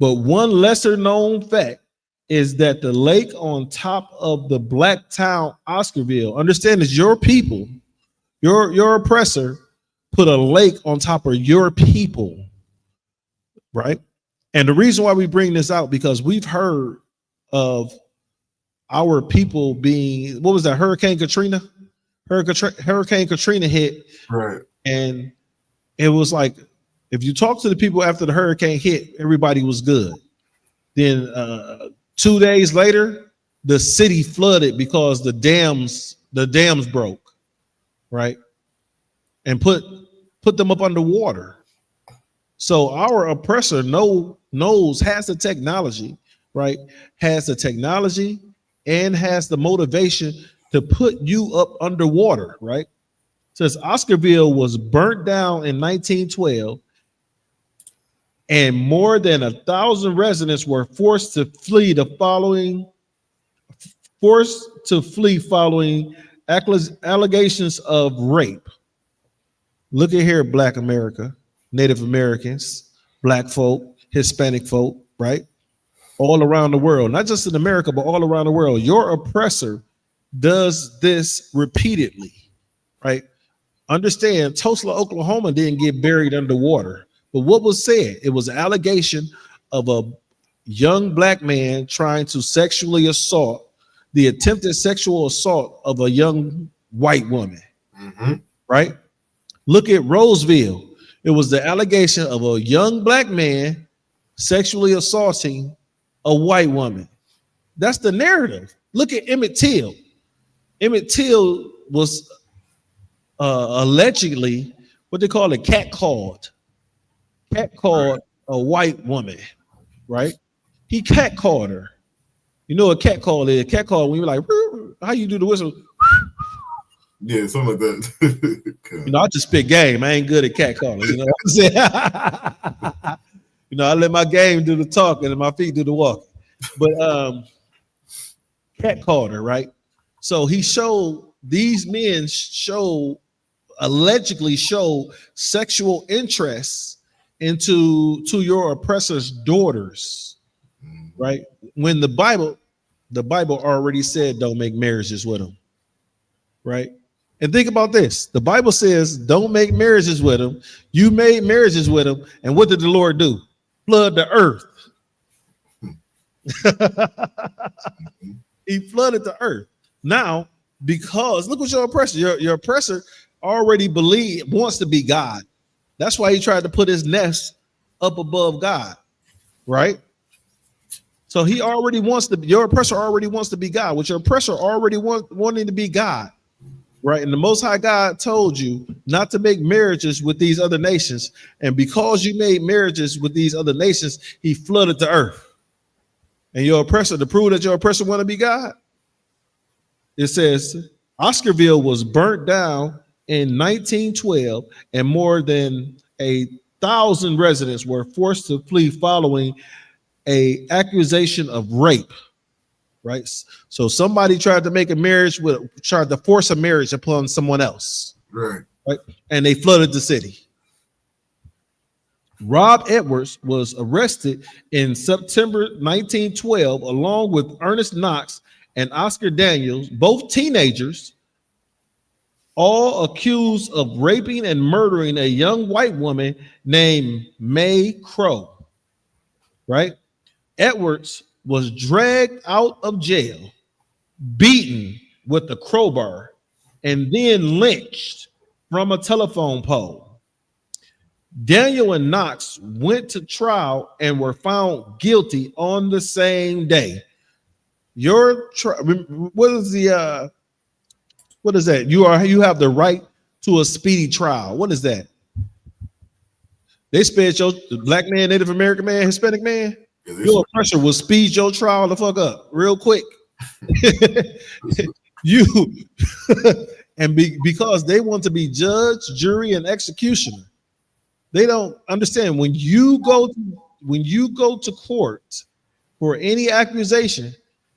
But one lesser known fact is that the lake on top of the black town Oscarville, understand it's your people, your oppressor put a lake on top of your people, right? And the reason why we bring this out, because we've heard of our people being, what was that, Hurricane Katrina? Hurricane Katrina hit, right? And it was like, if you talk to the people after the hurricane hit, everybody was good. Then 2 days later, the city flooded because the dams broke, right? And put them up underwater. So our oppressor has the technology, right? Has the technology and has the motivation to put you up underwater, right? Says Oscarville was burnt down in 1912, and more than 1,000 residents were forced to flee following allegations of rape. Look at here, Black America, Native Americans, Black folk, Hispanic folk, right? All around the world, not just in America, but all around the world. Your oppressor does this repeatedly, right? Understand, Tulsa, Oklahoma didn't get buried underwater. But what was said? It was an allegation of a young Black man trying to sexually assault, the attempted sexual assault of a young white woman, right? Look at Roseville. It was the allegation of a young Black man sexually assaulting a white woman. That's the narrative. Look at Emmett Till. Emmett Till was allegedly, what they call it, catcalled a white woman, right? He catcalled her. You know what catcall is? Catcall, when you're like, how you do the whistle? Yeah, something like that. You know, I just spit game. I ain't good at catcalling. You know what I'm saying? You know, I let my game do the talking and my feet do the walking. But catcalled her, right? So these men allegedly show sexual interest into your oppressor's daughters, right? When the Bible already said don't make marriages with them, right? And think about this. The Bible says don't make marriages with them. You made marriages with them, and what did the Lord do? Flood the earth. He flooded the earth. Now, because look what your oppressor, your oppressor already wants to be God. That's why he tried to put his nest up above God, right? So your oppressor already wants to be God. What your oppressor already wanting to be God, right? And the Most High God told you not to make marriages with these other nations. And because you made marriages with these other nations, he flooded the earth. And your oppressor, to prove that your oppressor want to be God, It says Oscarville was burnt down in 1912, and more than 1,000 residents were forced to flee following a accusation of rape. Right, so somebody tried to force a marriage upon someone else. Right, and they flooded the city. Rob Edwards was arrested in September 1912, along with Ernest Knox and Oscar Daniels, both teenagers, all accused of raping and murdering a young white woman named May Crow. Right? Edwards was dragged out of jail, beaten with a crowbar, and then lynched from a telephone pole. Daniel and Knox went to trial and were found guilty on the same day. What is that? You have the right to a speedy trial. What is that? They sped the black man, Native American man, Hispanic man. Your oppressor will speed your trial the fuck up real quick. Because they want to be judge, jury, and executioner. They don't understand when you go to court for any accusation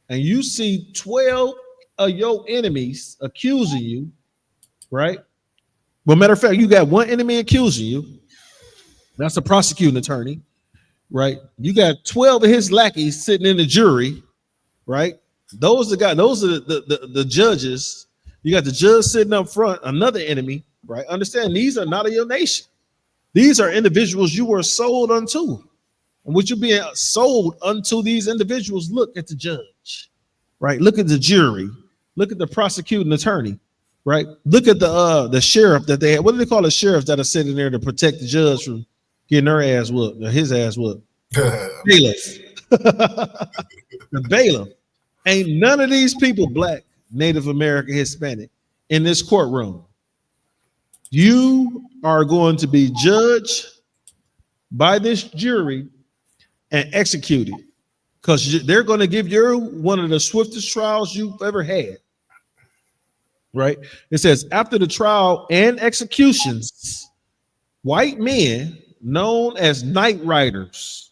and you see 12 of your enemies accusing you, right? Well, matter of fact, you got one enemy accusing you. That's a prosecuting attorney, right? You got 12 of his lackeys sitting in the jury, right? Those are the judges. You got the judge sitting up front, another enemy, right? Understand, these are not of your nation. These are individuals you were sold unto. And what you're being sold unto these individuals, look at the judge, right? Look at the jury. Look at the prosecuting attorney, right? Look at the sheriff that they had. What do they call the sheriffs that are sitting there to protect the judge from getting her ass whooped, or his ass whooped? Bailiff. The bailiff. Ain't none of these people black, Native American, Hispanic in this courtroom. You are going to be judged by this jury and executed, because they're going to give you one of the swiftest trials you've ever had. Right? It says, after the trial and executions, white men known as night riders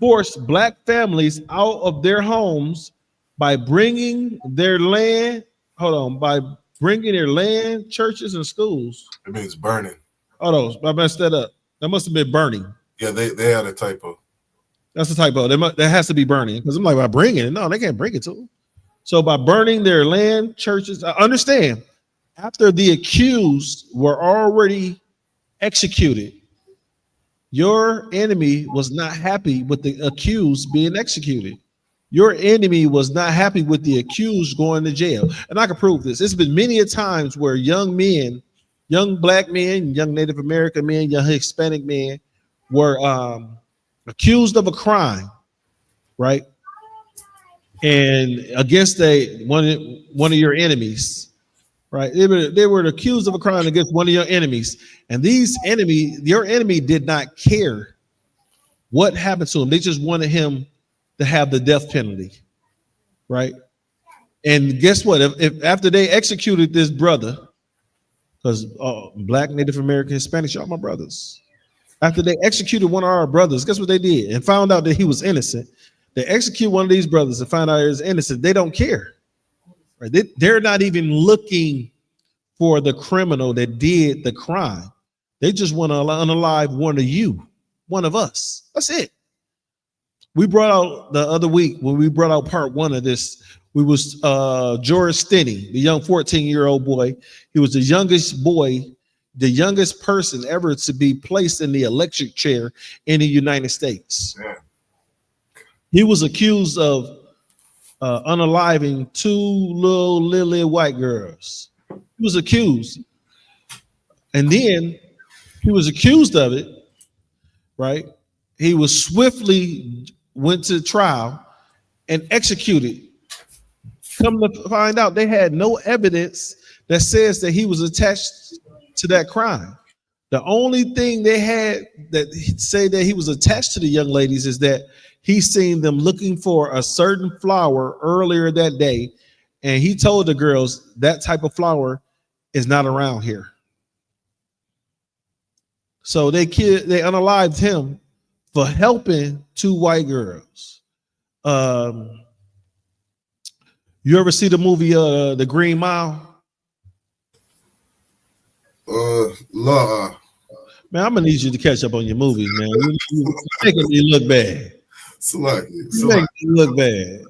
forced black families out of their homes by bringing their land. By bringing their land, churches, and schools. It means burning. Oh, I messed that up. That must have been burning. Yeah, they had a typo. That's a typo. That has to be burning, because I'm like, by bringing it. No, they can't bring it to them. So by burning their land, churches, I understand. After the accused were already executed, your enemy was not happy with the accused being executed. Your enemy was not happy with the accused going to jail. And I can prove this. It's been many a times where young men, young black men, young Native American men, young Hispanic men were accused of a crime, right? And against one of your enemies, right? They were accused of a crime against one of your enemies. And your enemy did not care what happened to him. They just wanted him to have the death penalty, right? And guess what? If after they executed this brother, because black, Native American, Hispanic, y'all my brothers. After they executed one of our brothers, guess what they did? And found out that he was innocent. They execute one of these brothers and find out he was innocent. They don't care, right? They're not even looking for the criminal that did the crime. They just want to unalive one of us. That's it. We brought out the other week when we brought out part one of this. We was George Stinney, the young 14-year-old boy. He was the youngest boy, the youngest person ever to be placed in the electric chair in the United States. Yeah. He was accused of unaliving two little lily white girls. He was accused. And then he was accused of it, right? He was swiftly went to trial and executed. Come to find out, they had no evidence that says that he was attached to that crime. The only thing they had that say that he was attached to the young ladies is that he seen them looking for a certain flower earlier that day, And he told the girls that type of flower is not around here. So they unalived him for helping 2 white girls. You ever see the movie The Green Mile? Law. Man, I'm gonna need you to catch up on your movies, man. You're making me look bad. You're making me look bad.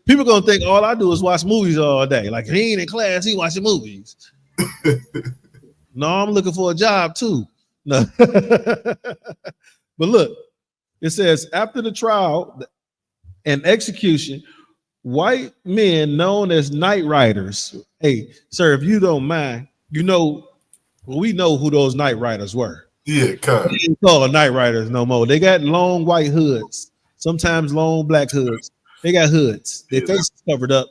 People gonna think all I do is watch movies all day. Like he ain't in class, he watching movies. No, I'm looking for a job too. No. But look, it says after the trial and execution, white men known as night riders. Hey, sir, if you don't mind, we know who those night riders were. Yeah, kind. They ain't called night riders no more. They got long white hoods, sometimes long black hoods. They got hoods. Their faces covered up,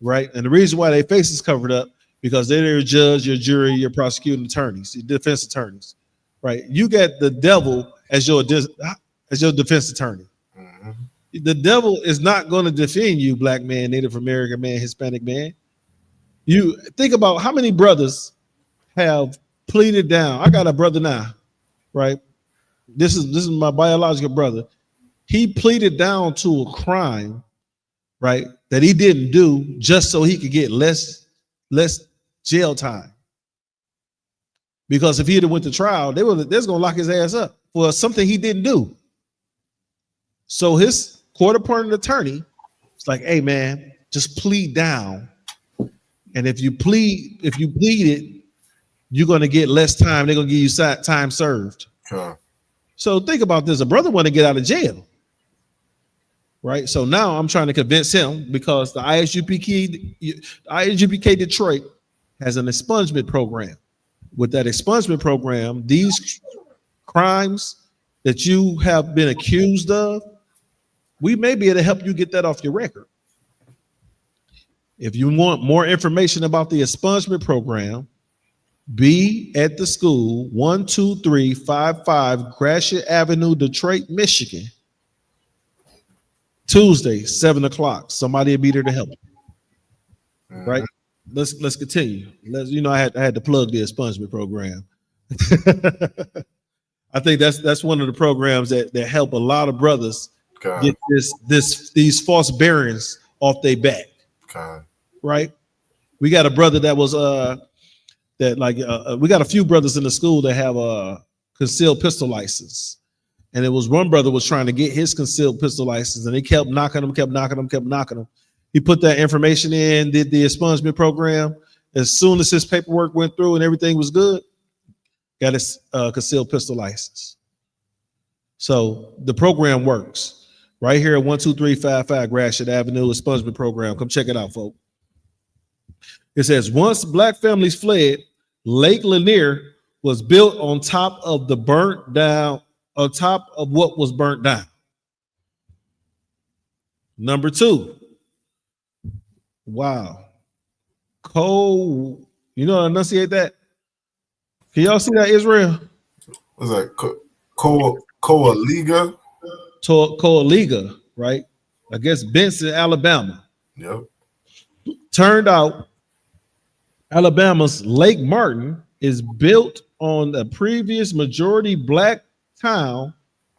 right? And the reason why their faces covered up because they're your judge, your jury, your prosecuting attorneys, your defense attorneys, right? You got the devil as your defense attorney. Mm-hmm. The devil is not going to defend you, black man, Native American man, Hispanic man. You think about how many brothers have pleaded down. I got a brother now, right? This is my biological brother. He pleaded down to a crime, right, that he didn't do just so he could get less jail time. Because if he had went to trial, they're gonna lock his ass up for something he didn't do. So his court-appointed attorney is like, hey man, just plead down. And if you plead it, you're gonna get less time. They're gonna give you time served. Huh. So think about this: a brother want to get out of jail, right? So now I'm trying to convince him because the ISUPK Detroit has an expungement program. With that expungement program, these crimes that you have been accused of, we may be able to help you get that off your record. If you want more information about the expungement program, be at the school 12355 Gratiot Avenue, Detroit, Michigan. Tuesday, 7:00. Somebody will be there to help. Right? Let's continue. I had to plug the expungement program. I think that's one of the programs that help a lot of brothers get these false bearings off their back. Right? We got a brother that was we got a few brothers in the school that have a concealed pistol license. And it was one brother was trying to get his concealed pistol license and they kept knocking him. He put that information in, did the expungement program. As soon as his paperwork went through and everything was good, got his concealed pistol license. So the program works. Right here at 12355 Gratiot Avenue, expungement program. Come check it out, folks. It says, once black families fled, Lake Lanier was built on top of what was burnt down. Number 2. Wow. You know how to enunciate that? Can y'all see that, Israel? What's that? Coaliga? Coaliga, right? I guess Benson, Alabama. Yep. Turned out Alabama's Lake Martin is built on the previous majority black town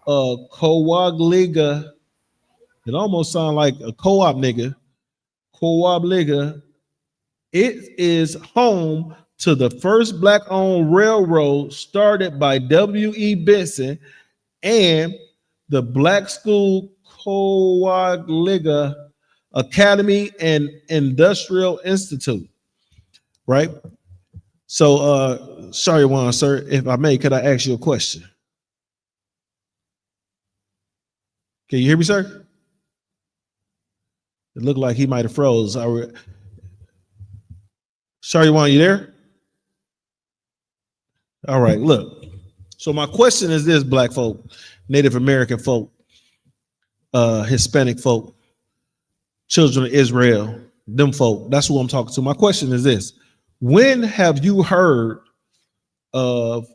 of Coaliga. It almost sounds like a co-op nigga. Coaliga. It is home to the first black-owned railroad started by W.E. Benson and the Black School Coaliga Academy and Industrial Institute. Right? So, sorry, Juan, sir, if I may, could I ask you a question? Can you hear me, sir? It looked like he might have froze. Sorry, Juan, you there? All right, look. So my question is this, black folk, Native American folk, Hispanic folk, children of Israel, them folk, that's who I'm talking to. My question is this. When have you heard of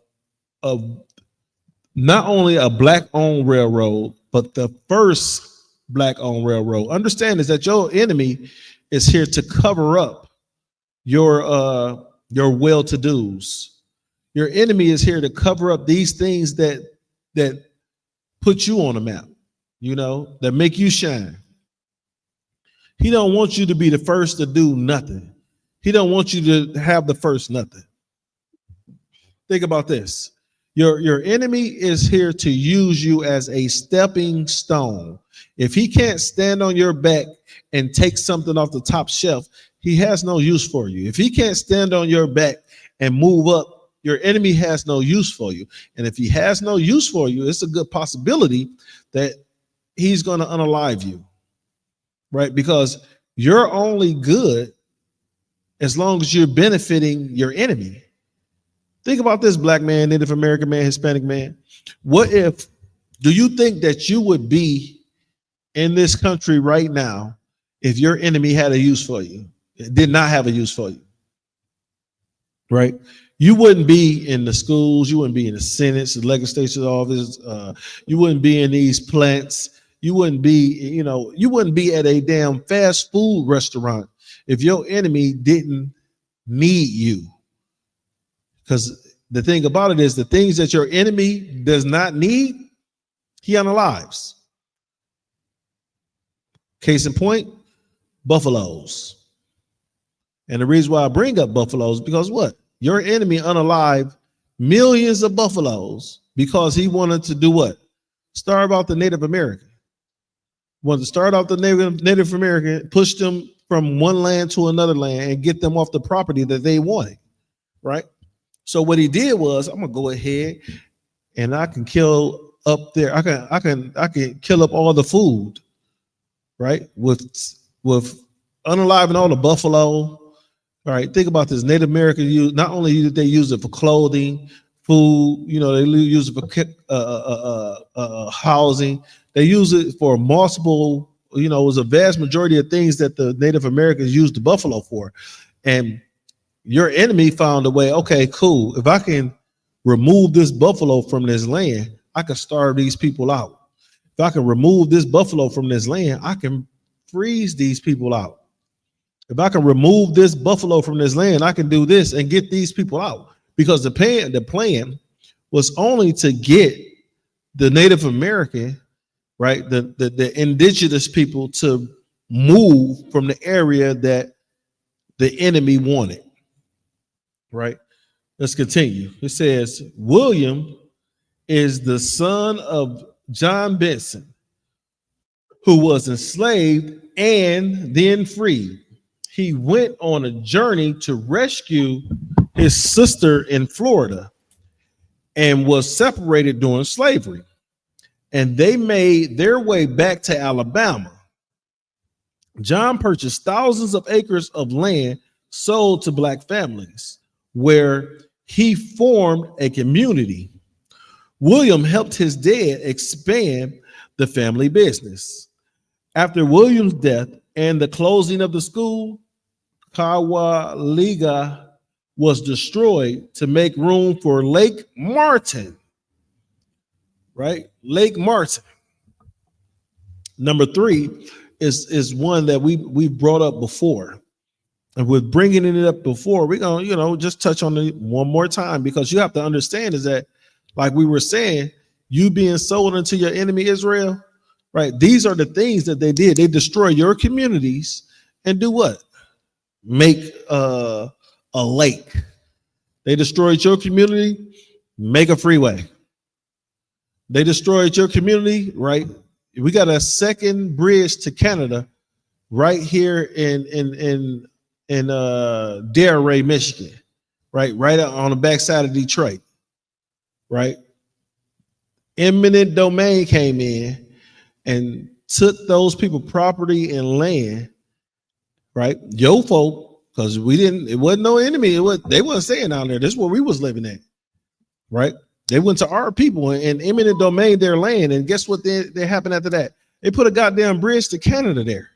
not only a black-owned railroad, but the first black-owned railroad? Understand is that your enemy is here to cover up your well-to-dos. Your enemy is here to cover up these things that put you on the map, that make you shine. He don't want you to be the first to do nothing. He don't want you to have the first nothing. Think about this. Your enemy is here to use you as a stepping stone. If he can't stand on your back and take something off the top shelf, he has no use for you. If he can't stand on your back and move up, your enemy has no use for you. And if he has no use for you, it's a good possibility that he's going to unalive you, right? Because you're only good as long as you're benefiting your enemy. Think about this, black man, Native American man, Hispanic man. Do you think that you would be in this country right now if your enemy had a use for you? It did not have a use for you, right? You wouldn't be in the schools. You wouldn't be in the Senate, the legislature office. You wouldn't be in these plants. You wouldn't be, you wouldn't be at a damn fast food restaurant if your enemy didn't need you. Because the thing about it is the things that your enemy does not need, he unalives. Case in point, buffaloes. And the reason why I bring up buffaloes, because what? Your enemy unalived millions of buffaloes because he wanted to do what? Starve out the Native American. Wanted to start out the Native American, push them from one land to another land and get them off the property that they wanted, right? So what he did was, I'm gonna go ahead and I can kill up there. I can kill up all the food, right? With unaliving all the buffalo. All right, think about this. Native American use, not only did they use it for clothing, food, they use it for housing. They use it for multiple, it was a vast majority of things that the Native Americans used the buffalo for. And your enemy found a way, okay, cool. If I can remove this buffalo from this land, I can starve these people out. If I can remove this buffalo from this land, I can freeze these people out. If I can remove this buffalo from this land, I can do this and get these people out. Because the plan was only to get the Native American, right, the indigenous people to move from the area that the enemy wanted. Right? Let's continue. It says, William is the son of John Benson, who was enslaved and then freed. He went on a journey to rescue his sister in Florida and was separated during slavery. And they made their way back to Alabama. John purchased thousands of acres of land sold to black families, where he formed a community. William helped his dad expand the family business. After William's death and the closing of the school, Kawaliga was destroyed to make room for Lake Martin, right? Lake Martin. Number 3 is one that we brought up before. And with bringing it up before, we're going to, just touch on it one more time, because you have to understand is that, like we were saying, you being sold into your enemy Israel, right? These are the things that they did. They destroy your communities and do what? Make a lake. They destroyed your community, make a freeway. They destroyed your community, right? We got a second bridge to Canada right here in Delray, Michigan, right on the backside of Detroit, right? Eminent domain came in and took those people property and land, right? Yo folk, because it wasn't no enemy. They wasn't staying down there. This is where we was living at, right? They went to our people and eminent domain their land. And guess what they happened after that? They put a goddamn bridge to Canada there,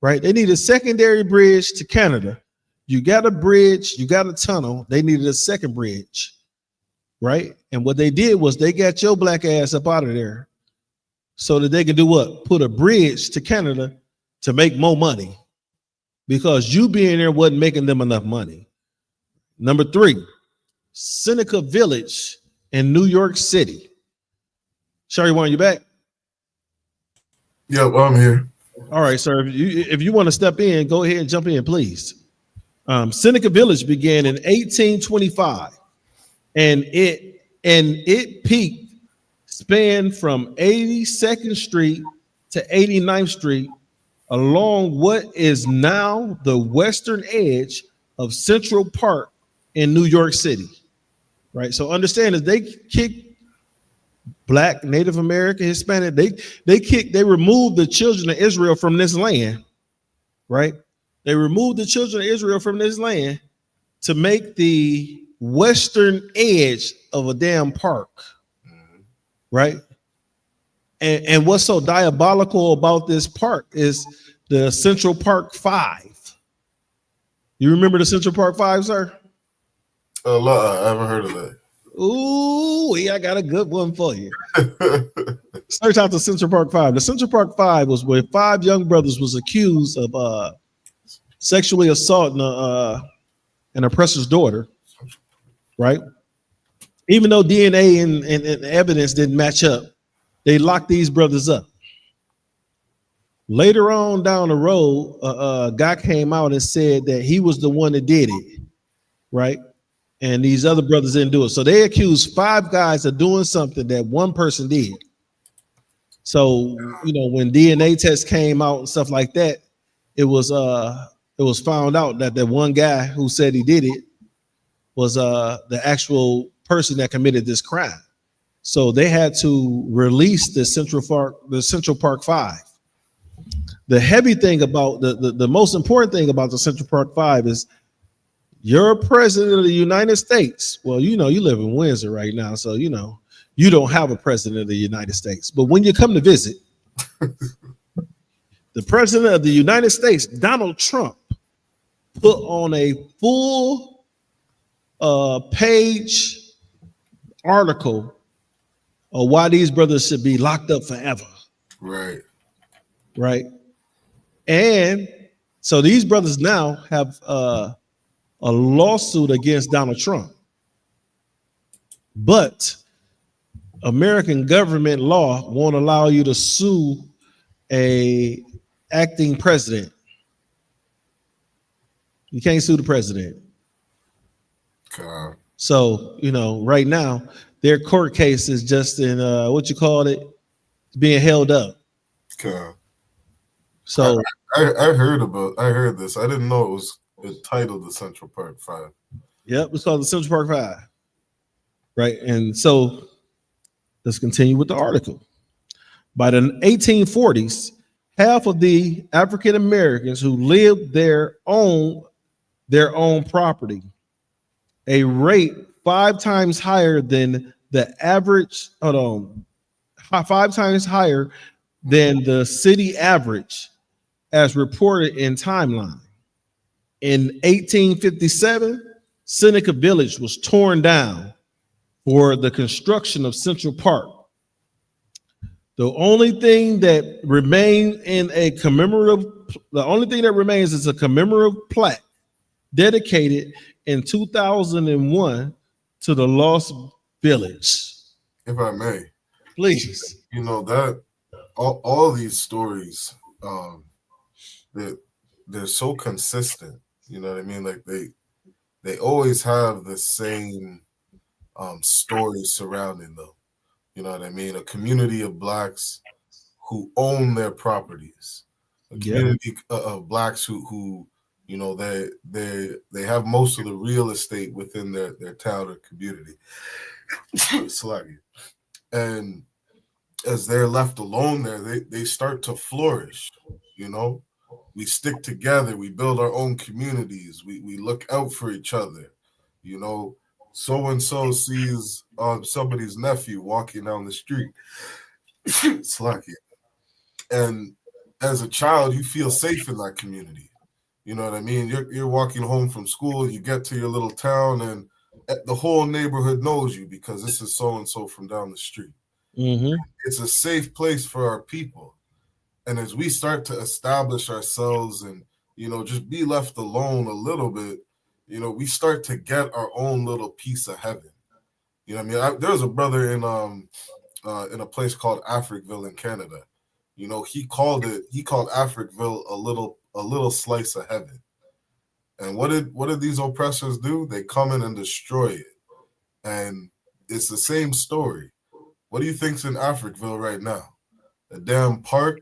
right? They need a secondary bridge to Canada. You got a bridge, you got a tunnel. They needed a second bridge, right? And what they did was they got your black ass up out of there so that they could do what? Put a bridge to Canada to make more money. because you being there wasn't making them enough money. Number 3, Seneca Village in New York City. Sherry, want you back? Yep, I'm here. All right, sir. If you want to step in, go ahead and jump in, please. Seneca Village began in 1825, and it peaked, spanned from 82nd Street to 89th Street along what is now the western edge of Central Park in New York City. Right. So understand that they kicked Black, Native American, Hispanic. They removed the children of Israel from this land. Right. They removed the children of Israel from this land to make the western edge of a damn park. Right. And what's so diabolical about this park is the Central Park 5. You remember the Central Park 5, sir? A lot. I haven't heard of that. Ooh, I got a good one for you. Search out the Central Park 5. The Central Park 5 was where 5 young brothers was accused of sexually assaulting an oppressor's daughter, right? Even though DNA and evidence didn't match up, they locked these brothers up. Later on down the road, a guy came out and said that he was the one that did it, right? And these other brothers didn't do it. So they accused 5 guys of doing something that one person did. So, when DNA tests came out and stuff like that, it was found out that the one guy who said he did it was the actual person that committed this crime. So they had to release the Central Park 5. The heavy thing about the most important thing about the Central Park 5 is you're president of the United States. Well, you live in Windsor right now, so you don't have a president of the United States. But when you come to visit, the president of the United States, Donald Trump, put on a full page article of why these brothers should be locked up forever. Right. And so these brothers now have a lawsuit against Donald Trump. But American government law won't allow you to sue a acting president. You can't sue the president. So, right now, their court case is just in being held up. So I heard this. I didn't know it was titled the Central Park 5. Yep, it's called the Central Park 5. Right. And so let's continue with the article. By the 1840s, half of the African Americans who lived their own property, a rate 5 times higher than the average, 5 times higher than the city average, as reported in Timeline. In 1857, Seneca Village was torn down for the construction of Central Park. The only thing that remains is a commemorative plaque dedicated in 2001 to the Lost Village. If I may, please. That all these stories, they're so consistent. You know what I mean? Like they always have the same stories surrounding them. You know what I mean? A community of Blacks who own their properties. A community of Blacks who they have most of the real estate within their town or community. And as they're left alone there, they start to flourish. We stick together, we build our own communities, we look out for each other. So-and-so sees somebody's nephew walking down the street. And as a child, you feel safe in that community. You know what I mean? You're walking home from school, you get to your little town, and the whole neighborhood knows you because this is so-and-so from down the street. Mm-hmm. It's a safe place for our people. And as we start to establish ourselves and, just be left alone a little bit, we start to get our own little piece of heaven. You know what I mean? There's a brother in a place called Africville in Canada. He called Africville a little slice of heaven. And what did these oppressors do? They come in and destroy it. And it's the same story. What do you think's in Africville right now? A damn park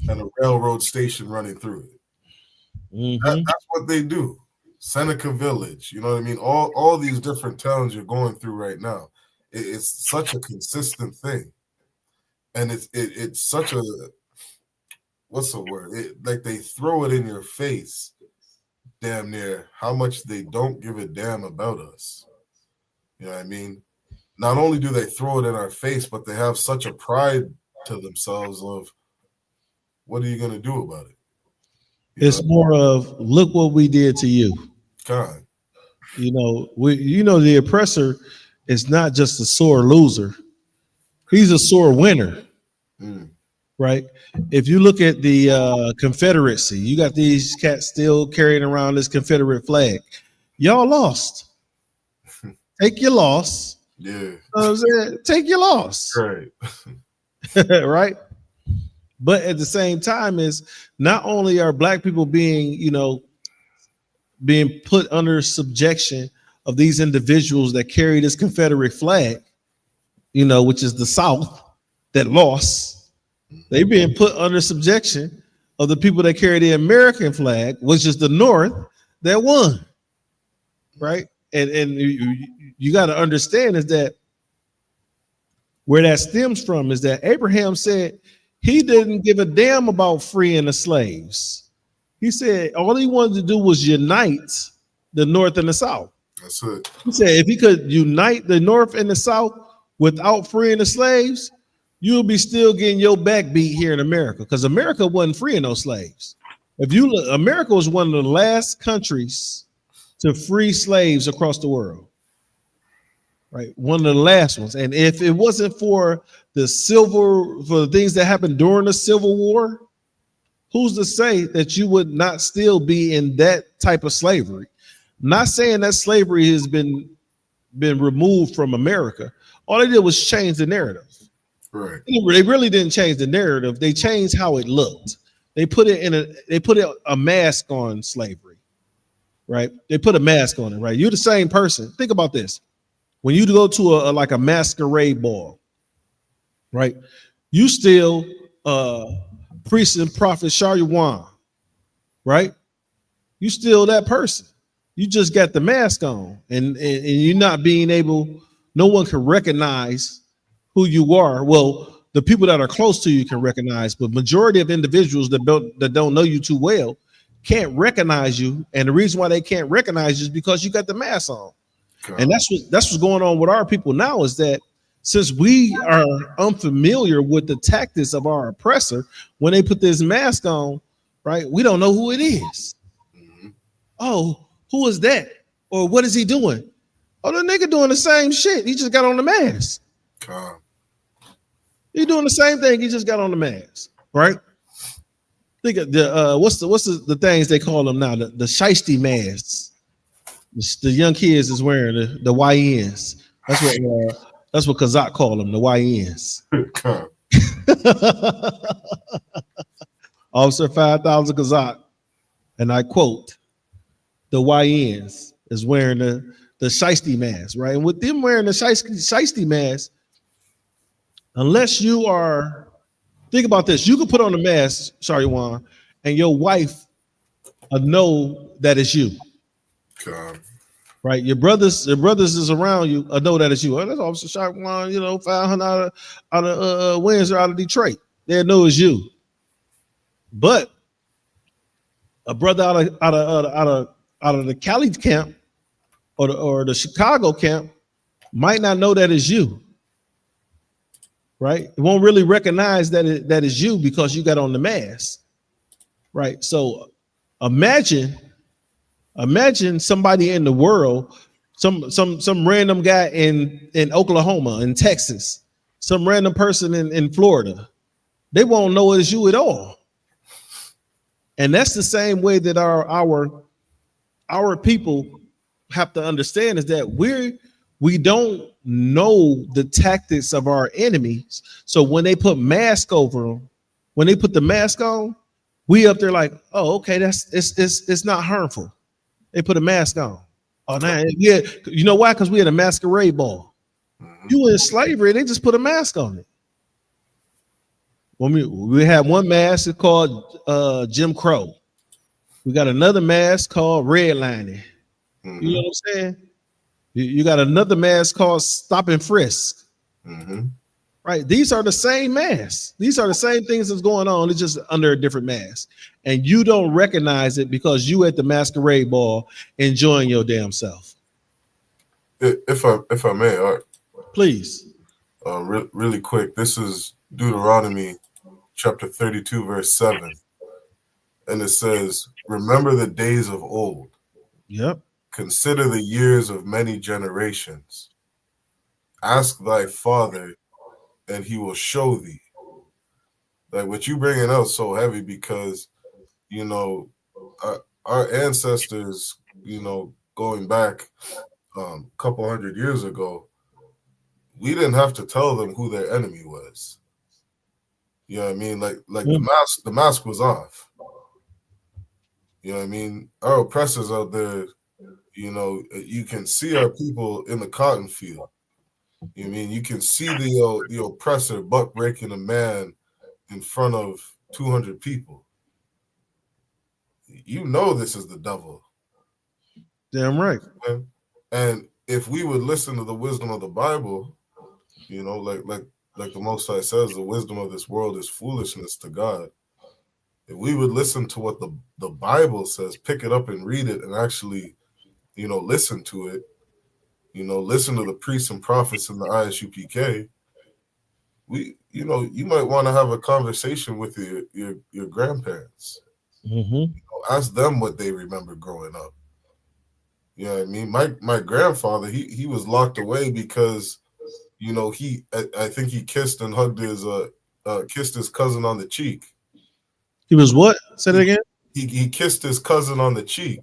and a railroad station running through it. That's what they do. Seneca Village, you know what I mean? All these different towns you're going through right now. It's such a consistent thing. And it's such a, what's the word? Like they throw it in your face, damn near, how much they don't give a damn about us. You know what I mean? Not only do they throw it in our face, but they have such a pride to themselves of, what are you going to do about it? It's more of, look what we did to you. God. The oppressor is not just a sore loser. He's a sore winner. Right? If you look at the Confederacy, you got these cats still carrying around this Confederate flag. Y'all lost. Take your loss. Yeah. You know what I'm saying? Take your loss. Right. Right? But at the same time, is not only are black people being put under subjection of these individuals that carry this Confederate flag, which is the South that lost. They being put under subjection of the people that carry the American flag, which is the North, that won. Right? And you got to understand is that where that stems from is that Abraham said he didn't give a damn about freeing the slaves. He said all he wanted to do was unite the North and the South. That's it. He said if he could unite the North and the South without freeing the slaves, you'll be still getting your back beat here in America, because America wasn't freeing those slaves. America was one of the last countries to free slaves across the world. Right, one of the last ones. And if it wasn't for the things that happened during the Civil War, who's to say that you would not still be in that type of slavery? Not saying that slavery has been removed from America. All they did was change the narrative. Right. They really didn't change the narrative. They changed how it looked. They put a mask on slavery. Right? They put a mask on it, right? You're the same person. Think about this. When you go to a masquerade ball, right? You still priest and prophet Sharywan, right? You still that person. You just got the mask on, and you're not being able. No one can recognize who you are. Well, the people that are close to you can recognize, but majority of individuals that don't know you too well can't recognize you, and the reason why they can't recognize you is because you got the mask on. God. And that's what's going on with our people now, is that since we are unfamiliar with the tactics of our oppressor, when they put this mask on, right, we don't know who it is. Mm-hmm. Oh, who is that? Or what is he doing? Oh, the nigga doing the same shit. He just got on the mask. God. He doing the same thing. He just got on the mask, right? Think of what's the things they call them now? The shiesty masks. The young kids is wearing the YNs. That's what Kazak call them, the YNs. Officer 5,000 Kazak, and I quote, the YNs is wearing the shiesty mask, right? And with them wearing the shiesty mask, unless you are, think about this, you can put on the mask, sorry, Juan, and your wife know that it's you. God. Right, your brothers is around you. Know that it's you. Oh, that's Officer Sharp One, 500 out of Windsor, out of Detroit. They know it's you. But a brother out of the Cali camp or the Chicago camp might not know that it's you. Right, it won't really recognize that is you because you got on the mask. Right, so imagine somebody in the world, some random guy in Oklahoma, in Texas, some random person in Florida. They won't know it's you at all. And that's the same way that our people have to understand, is that we don't know the tactics of our enemies. So when they put mask over them, when they put the mask on, we up there like, oh, okay, it's not harmful. They put a mask on. Oh, now, yeah, you know why? Because we had a masquerade ball. You in slavery, they just put a mask on it. When we had one mask called Jim Crow. We got another mask called redlining. You know what I'm saying? You got another mask called stop and frisk. Right? These are the same masks. These are the same things that's going on. It's just under a different mask. And you don't recognize it because you at the masquerade ball enjoying your damn self. If I may, Art. Please. Really quick. This is Deuteronomy chapter 32, verse 7. And it says, remember the days of old. Yep. Consider the years of many generations. Ask thy father, and he will show thee. Like what you bringing out so heavy, because, you know, our ancestors, you know, going back a couple hundred years ago, we didn't have to tell them who their enemy was. You know what I mean? Like the mask was off. You know what I mean? Our oppressors out there, you know, you can see our people in the cotton field. You know what I mean? You can see the oppressor buck breaking a man in front of 200 people. You know this is the devil. Damn right. And if we would listen to the wisdom of the Bible, you know, like the Most High says, the wisdom of this world is foolishness to God. If we would listen to what the Bible says, pick it up and read it and actually, you know, listen to it, you know, listen to the priests and prophets in the ISUPK, you know, you might want to have a conversation with your grandparents. You know, ask them what they remember growing up. You know what I mean? My grandfather, he was locked away because, you know, I think he kissed and hugged kissed his cousin on the cheek. He was what? Say that again. He kissed his cousin on the cheek.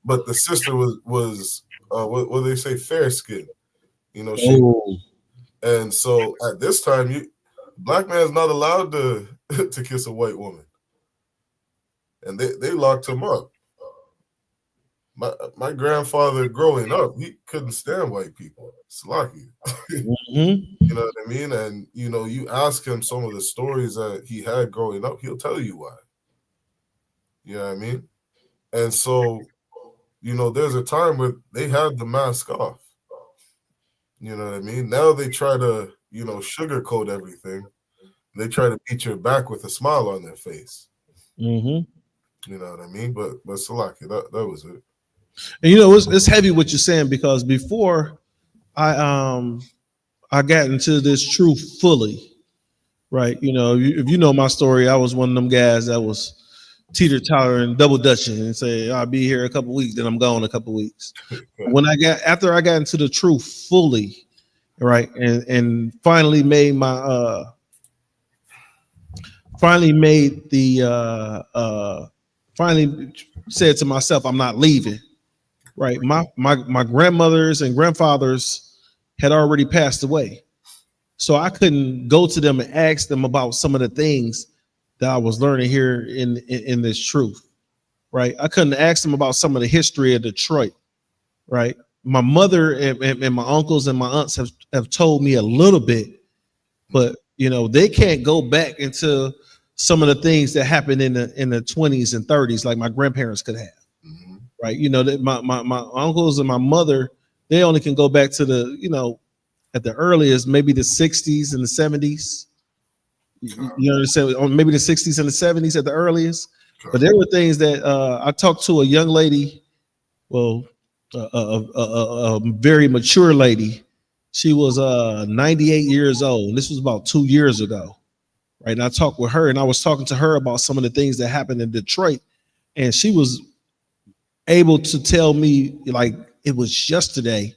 But the sister was what they say, fair skin. You know, and so at this time, black man's not allowed to kiss a white woman, and they locked him up. My grandfather growing up, he couldn't stand white people. It's lucky. You know what I mean? And, you know, you ask him some of the stories that he had growing up, he'll tell you why. You know what I mean? And so, you know, there's a time where they had the mask off. You know what I mean? Now they try to, you know, sugarcoat everything. They try to beat your back with a smile on their face. You know what I mean? But Salaki, that was it. And you know, it's heavy what you're saying, because before I got into this truth fully, right? You know, if you know my story, I was one of them guys that was teeter-tottering, double dutching, and say I'll be here a couple weeks, then I'm gone a couple weeks. After I got into the truth fully, right, and finally made my finally said to myself, I'm not leaving. Right. My grandmothers and grandfathers had already passed away. So I couldn't go to them and ask them about some of the things that I was learning here in this truth. Right. I couldn't ask them about some of the history of Detroit. Right. My mother and my uncles and my aunts have told me a little bit, but you know, they can't go back into some of the things that happened in the 20s and 30s like my grandparents could have. Right, you know, that my uncles and my mother, they only can go back to the, you know, at the earliest, maybe the 60s and the 70s. You understand? Or maybe the 60s and the 70s at the earliest. But there were things that I talked to a young lady, well, a very mature lady. She was 98 years old. This was about 2 years ago, right? And I talked with her, and I was talking to her about some of the things that happened in Detroit, and she was able to tell me like it was yesterday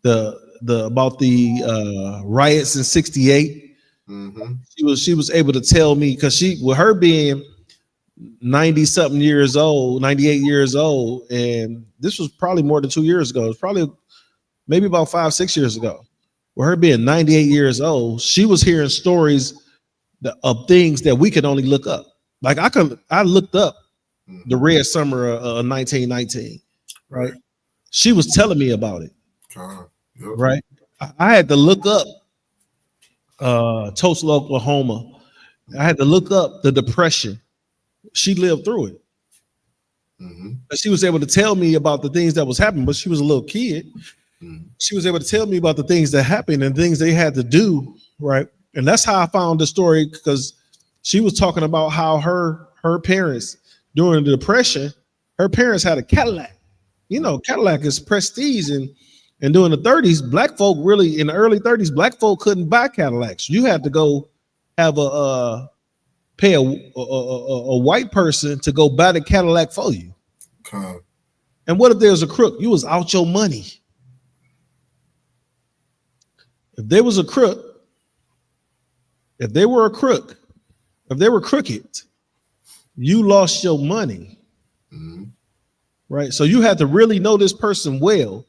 about the riots in 68. She was able to tell me, because she, with her being 90 something years old, 98 years old. And this was probably more than 2 years ago. It's probably maybe about 5-6 years ago. With her being 98 years old, she was hearing stories of things that we could only look up. Like I looked up the Red Summer of 1919, right? She was telling me about it, right? I had to look up Tulsa, Oklahoma. I had to look up the Depression. She lived through it. She was able to tell me about the things that was happening, but she was a little kid. She was able to tell me about the things that happened and things they had to do, right? And that's how I found the story, because she was talking about how her parents during the Depression, her parents had a Cadillac. You know, Cadillac is prestige, and during the 30s, black folk really in the early 30s, black folk couldn't buy Cadillacs. You had to go have pay a white person to go buy the Cadillac for you. And what if there was a crook? You was out your money. If there was a crook, if they were crooked, you lost your money. Right? So you had to really know this person well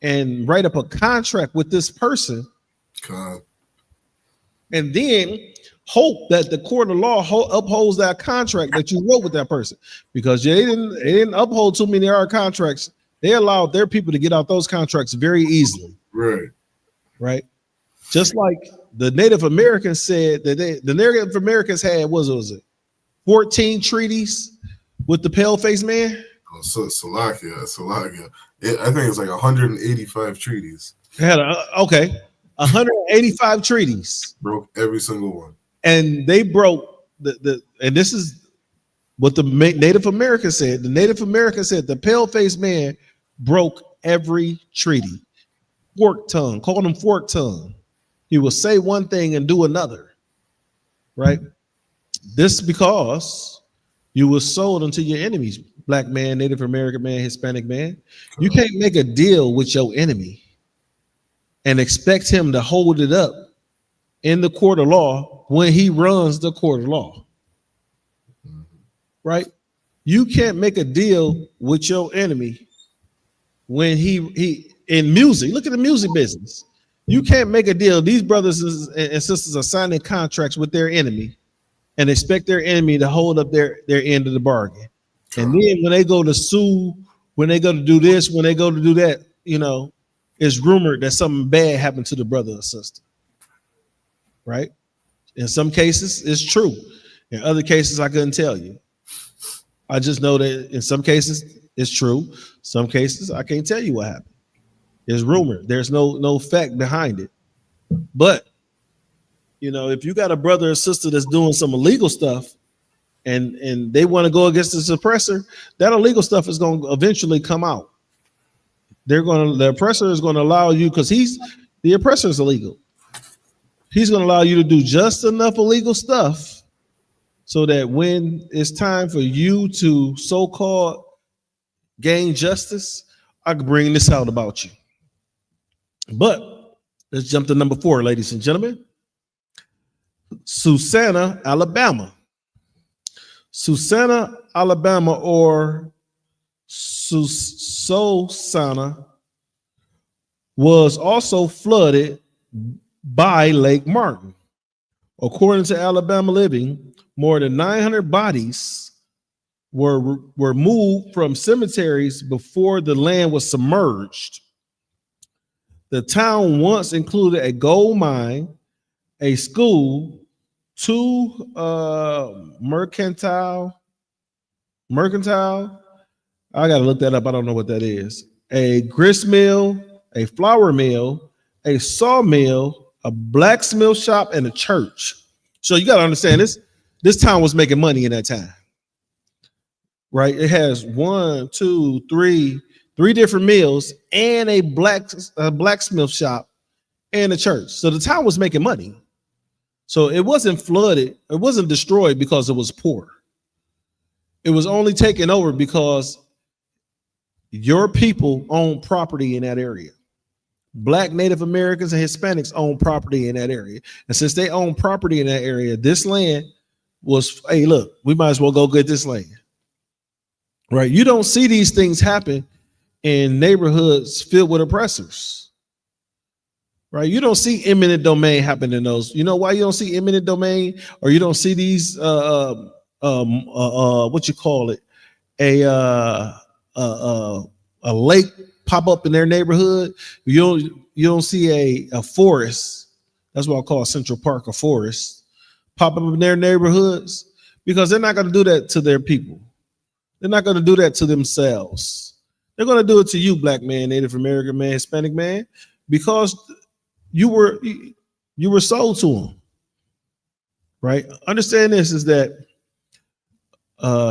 and write up a contract with this person. And then hope that the court of law upholds that contract that you wrote with that person, because they didn't uphold too many other contracts. They allowed their people to get out those contracts very easily. Right. Just like the Native Americans said that the Native Americans had, what was it, 14 treaties with the pale-faced man? Salakia. I think it's like 185 treaties. They had 185 treaties. Broke every single one. And they broke and this is what the Native Americans said. The Native Americans said the pale-faced man broke every treaty. Fork tongue, called him fork tongue. He will say one thing and do another, right? This because you were sold unto your enemies, black man, Native American man, Hispanic man. You can't make a deal with your enemy and expect him to hold it up in the court of law when he runs the court of law, right? You can't make a deal with your enemy when he in music. Look at the music business. You can't make a deal. These brothers and sisters are signing contracts with their enemy and expect their enemy to hold up their end of the bargain. And then when they go to sue, when they go to do this, when they go to do that, you know, it's rumored that something bad happened to the brother or sister, right? In some cases, it's true. In other cases, I couldn't tell you. I just know that in some cases, it's true. Some cases, I can't tell you what happened. It's rumored. There's no fact behind it. But, you know, if you got a brother or sister that's doing some illegal stuff and they want to go against the suppressor, that illegal stuff is going to eventually come out. The oppressor is going to allow you, because the oppressor is illegal. He's going to allow you to do just enough illegal stuff so that when it's time for you to so-called gain justice, I can bring this out about you. But let's jump to number 4, ladies and gentlemen. Susanna, Alabama. Susanna, Alabama, or Susana, was also flooded by Lake Martin. According to Alabama Living, more than 900 bodies were moved from cemeteries before the land was submerged. The town once included a gold mine, a school, 2 mercantile. I gotta look that up. I don't know what that is. A grist mill, a flour mill, a sawmill, a blacksmith shop, and a church. So you gotta understand this town was making money in that time, right? It has 3 different mills and a blacksmith shop and a church. So the town was making money. So it wasn't flooded. It wasn't destroyed because it was poor. It was only taken over because your people own property in that area. Black, Native Americans, and Hispanics own property in that area. And since they own property in that area, this land was, hey, look, we might as well go get this land. Right? You don't see these things happen in neighborhoods filled with oppressors. Right? You don't see eminent domain happen in those. You know why you don't see eminent domain, or you don't see these what you call it, a lake pop up in their neighborhood. You don't see a forest. That's what I call Central Park, a forest, pop up in their neighborhoods, because they're not going to do that to their people. They're not going to do that to themselves. They're going to do it to you, black man, Native American man, Hispanic man, because you were sold to them. Right? Understand this is that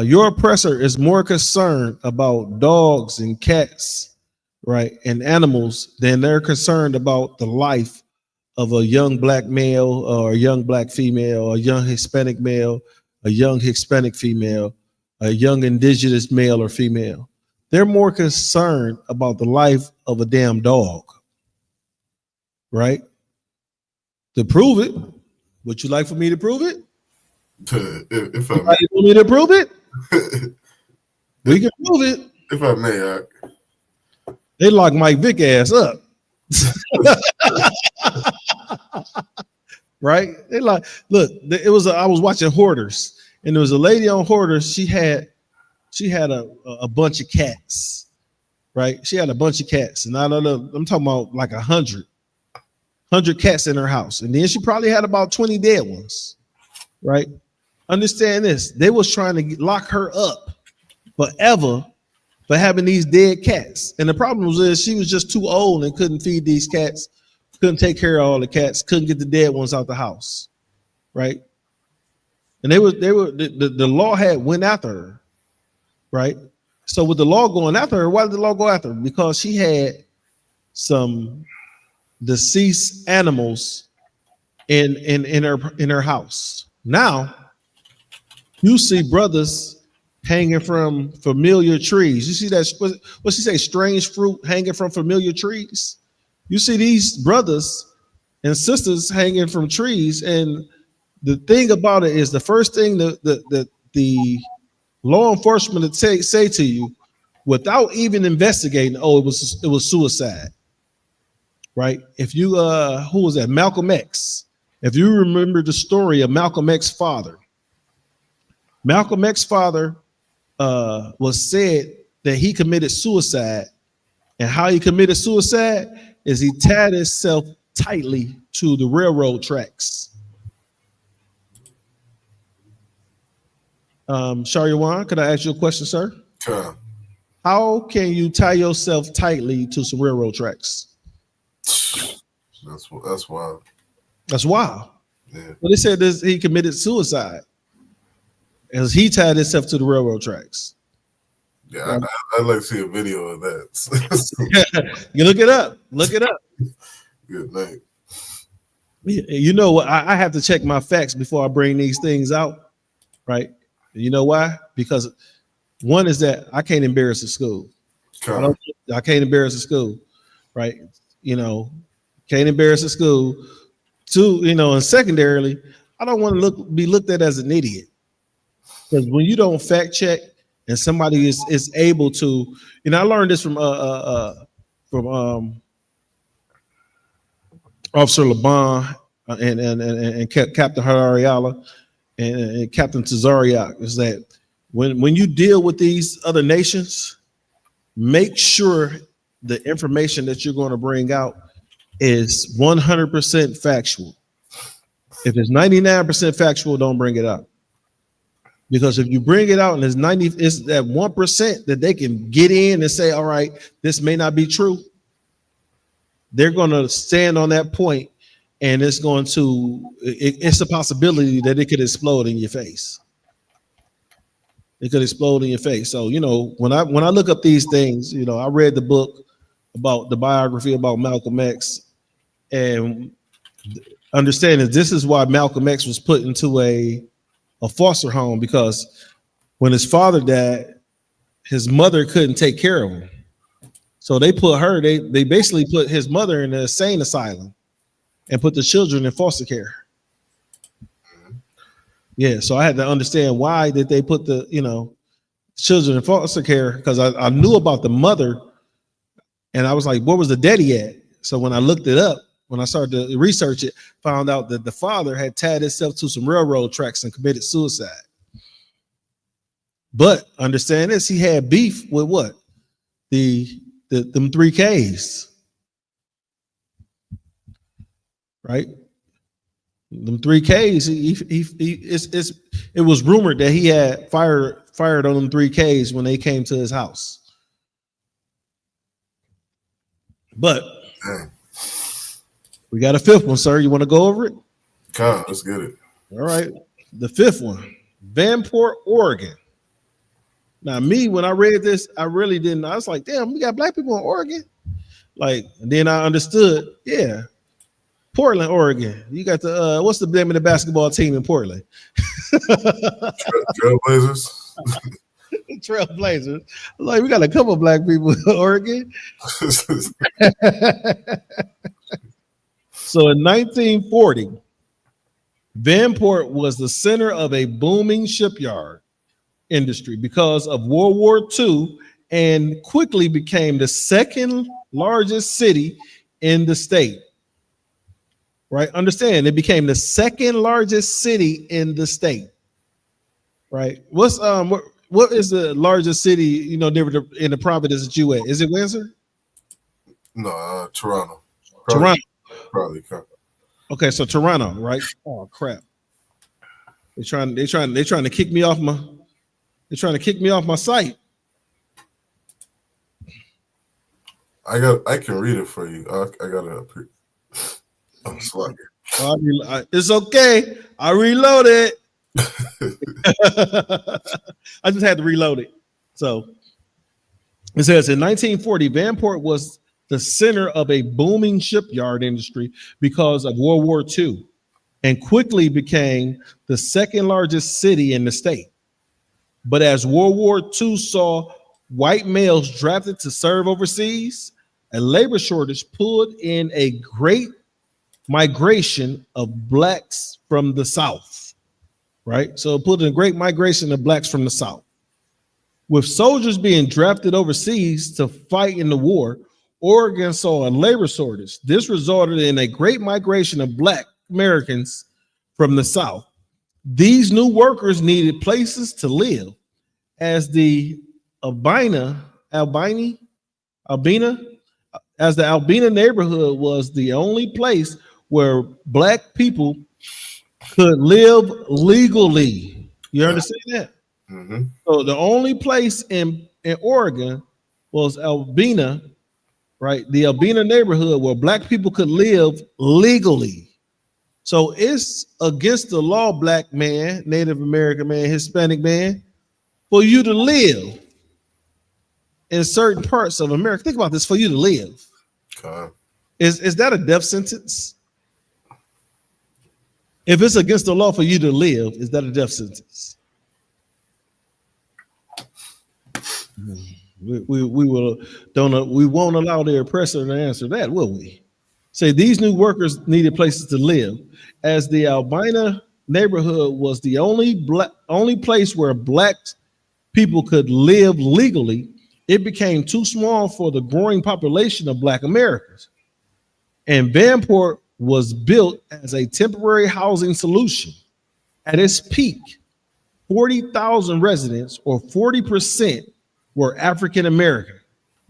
your oppressor is more concerned about dogs and cats, right, and animals than they're concerned about the life of a young black male or a young black female, a young Hispanic male, a young Hispanic female, a young indigenous male or female. They're more concerned about the life of a damn dog, right? To prove it, would you like for me to prove it? If I may. You want me to prove it? We can prove it. If I may, they lock Mike Vick ass up. Right? They like, look, it was I was watching Hoarders, and there was a lady on Hoarders. She had a bunch of cats, right? She had a bunch of cats, and I don't know, I'm talking about like 100 cats in her house, and then she probably had about 20 dead ones, right? Understand this: they was trying to lock her up forever for having these dead cats, and the problem was she was just too old and couldn't feed these cats, couldn't take care of all the cats, couldn't get the dead ones out the house, right? And the law had went after her, right? So with the law going after her, why did the law go after her? Because she had some deceased animals in her house. Now you see brothers hanging from familiar trees. You see that, what she say, strange fruit hanging from familiar trees? You see these brothers and sisters hanging from trees, and the thing about it is, the first thing that the law enforcement would say to you, without even investigating, oh, it was suicide, right? If you who was that? Malcolm X. If you remember the story of Malcolm X's father, Malcolm X's father was said that he committed suicide, and how he committed suicide is he tied himself tightly to the railroad tracks. Shariwan, could I ask you a question, sir? Sure. How can you tie yourself tightly to some railroad tracks? That's wild. That's wild. Yeah. Well, they said this, he committed suicide as he tied himself to the railroad tracks. Yeah, I'd like to see a video of that. You look it up. Look it up. Good night. You know what? I have to check my facts before I bring these things out, right? You know why? Because one is that I can't embarrass the school. I can't embarrass the school, right? You know, can't embarrass the school. Two, you know, and secondarily, I don't want to be looked at as an idiot. Because when you don't fact check and somebody is able to, you know, I learned this from Officer LeBon and Captain Harariala and Captain Tazariak, is that when you deal with these other nations, make sure the information that you're going to bring out is 100% factual. If it's 99% factual, don't bring it out. Because if you bring it out and it's that 1% that they can get in and say, all right, this may not be true, they're going to stand on that point, and it's a possibility that it could explode in your face. It could explode in your face. So, you know, when I look up these things, you know, I read the book about the biography about Malcolm X, and understanding this is why Malcolm X was put into a foster home, because when his father died, his mother couldn't take care of him. So they put her, they basically put his mother in an insane asylum and put the children in foster care. Yeah, so I had to understand why did they put the children in foster care, because I knew about the mother, and I was like, where was the daddy at? So when I looked it up, when I started to research it, found out that the father had tied himself to some railroad tracks and committed suicide. But understand this, he had beef with what? Them 3Ks. Right? Them 3Ks, it was rumored that he had fired on them 3Ks when they came to his house. But we got a fifth one, sir. You want to go over it? Come, let's get it. All right. The fifth one, Vanport, Oregon. Now, me, when I read this, I really didn't. I was like, damn, we got black people in Oregon. Like, and then I understood, yeah. Portland, Oregon. You got the what's the name of the basketball team in Portland? Trailblazers. Trailblazers. Like, we got a couple of black people in Oregon. So in 1940, Vanport was the center of a booming shipyard industry because of World War II, and quickly became the second largest city in the state. Right? Understand, it became the second largest city in the state. Right? What's what is the largest city, in the province that you at? Is it Windsor? No, Toronto. Toronto. Probably. Okay, so Toronto, right? Oh crap. They're trying to kick me off my site. I can read it for you. I got it up here. I'm sorry. It's okay. I reloaded. I just had to reload it. So it says in 1940, Vanport was the center of a booming shipyard industry because of World War II, and quickly became the second largest city in the state. But as World War II saw white males drafted to serve overseas, a labor shortage pulled in a great migration of blacks from the South, right? So it put in a great migration of blacks from the South. With soldiers being drafted overseas to fight in the war, Oregon saw a labor shortage. This resulted in a great migration of black Americans from the South. These new workers needed places to live, as the Albina neighborhood was the only place where black people could live legally. You understand that? Mm-hmm. So the only place in Oregon was Albina, right? The Albina neighborhood where black people could live legally. So it's against the law, black man, Native American man, Hispanic man, for you to live in certain parts of America. Think about this, for you to live. Okay. Is that a death sentence? If it's against the law for you to live, is that a death sentence? We won't allow the oppressor to answer that, will we? Say these new workers needed places to live, as the Albina neighborhood was the only place where black people could live legally. It became too small for the growing population of black Americans, and Vanport was built as a temporary housing solution. At its peak, 40,000 residents, or 40%, were African American.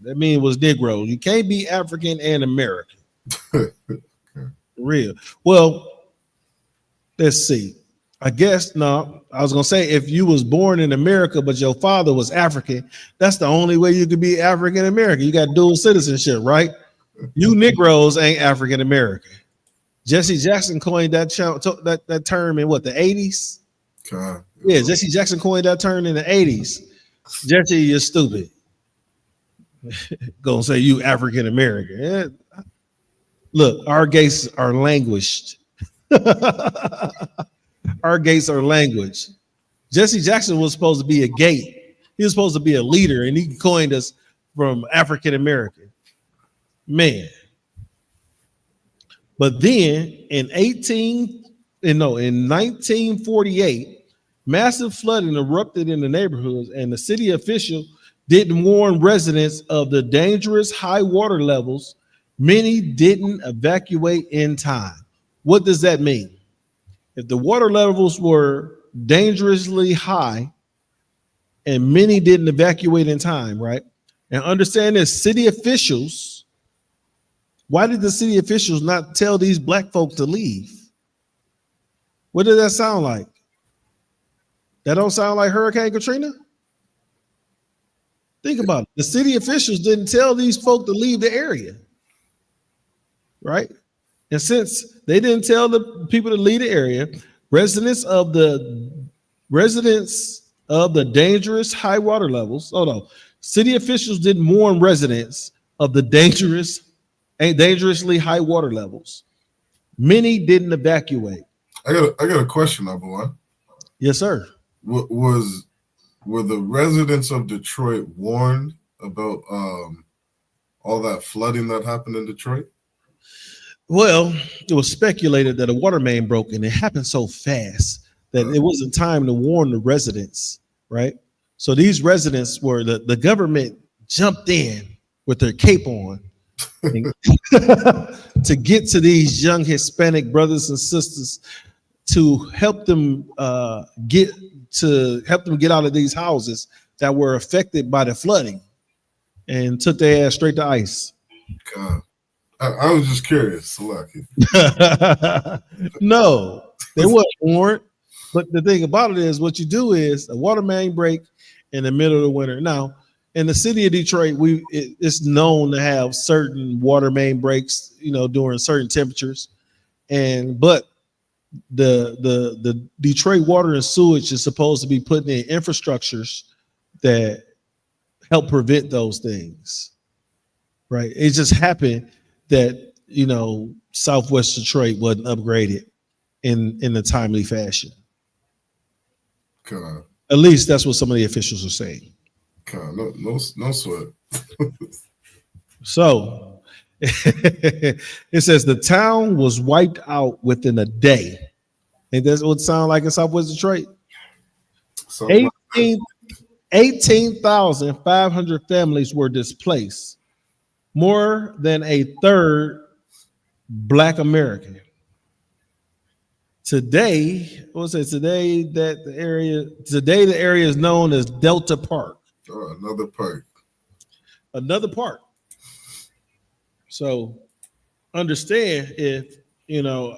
That means it was Negro. You can't be African and American. Real. Well, let's see. I guess no. I was gonna say if you was born in America but your father was African, that's the only way you could be African American. You got dual citizenship, right? You Negroes ain't African American. Jesse Jackson coined that term in what, the 80s? Okay. Yeah, Jesse Jackson coined that term in the 80s. Jesse, you're stupid. Gonna say you African American. Yeah. Look, our gates are languished. Our gates are language. Jesse Jackson was supposed to be a gate. He was supposed to be a leader, and he coined us from African American. Man. But then in 1948, Massive flooding erupted in the neighborhoods, and the city official didn't warn residents of the dangerous high water levels. Many didn't evacuate in time. What does that mean? If the water levels were dangerously high and many didn't evacuate in time, right? And understand this, city officials, why did the city officials not tell these black folks to leave? What does that sound like? That don't sound like Hurricane Katrina? Think about it. The city officials didn't tell these folk to leave the area, right? And since they didn't tell the people to leave the area, residents of the dangerous high water levels. Oh no, city officials didn't warn residents of the dangerously high water levels. Many didn't evacuate. I got a question, number one. Yes, sir. Were the residents of Detroit warned about all that flooding that happened in Detroit? Well, it was speculated that a water main broke, and it happened so fast that it wasn't time to warn the residents, right? So these residents were the government jumped in with their cape on to get to these young Hispanic brothers and sisters to help them get out of these houses that were affected by the flooding, and took their ass straight to ICE. God. I was just curious, Salaki. No, they weren't warned. But the thing about it is, what you do is a water main break in the middle of the winter. Now, in the city of Detroit, it's known to have certain water main breaks, during certain temperatures, but the Detroit water and sewage is supposed to be putting in infrastructures that help prevent those things, right? It just happened that Southwest Detroit wasn't upgraded in a timely fashion. God. At least that's what some of the officials are saying. God, no sweat. So it says the town was wiped out within a day. And that's what it sounds like in Southwest Detroit. 18,500 families were displaced, more than a third Black American. Today the area is known as Delta Park. Oh, another park. So understand, if your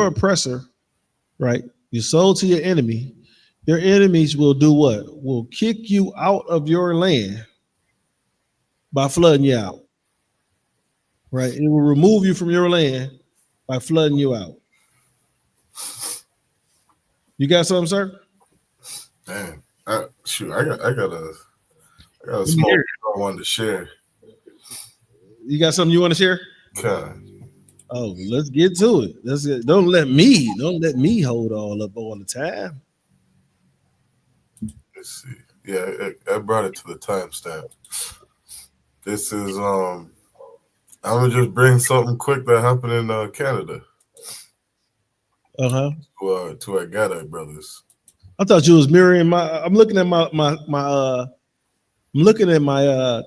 oppressor, right? You sold to your enemy. Your enemies will do what? Will kick you out of your land by flooding you out, right? It will remove you from your land by flooding you out. You got something, sir? Damn. I got a small I wanted to share. You got something you want to share? God. Oh, let's get to it. Don't let me hold all up all the time. Let's see. Yeah, I brought it to the timestamp. This is I'm gonna just bring something quick that happened in Canada. To our Gada brothers. I thought you was mirroring I'm looking at my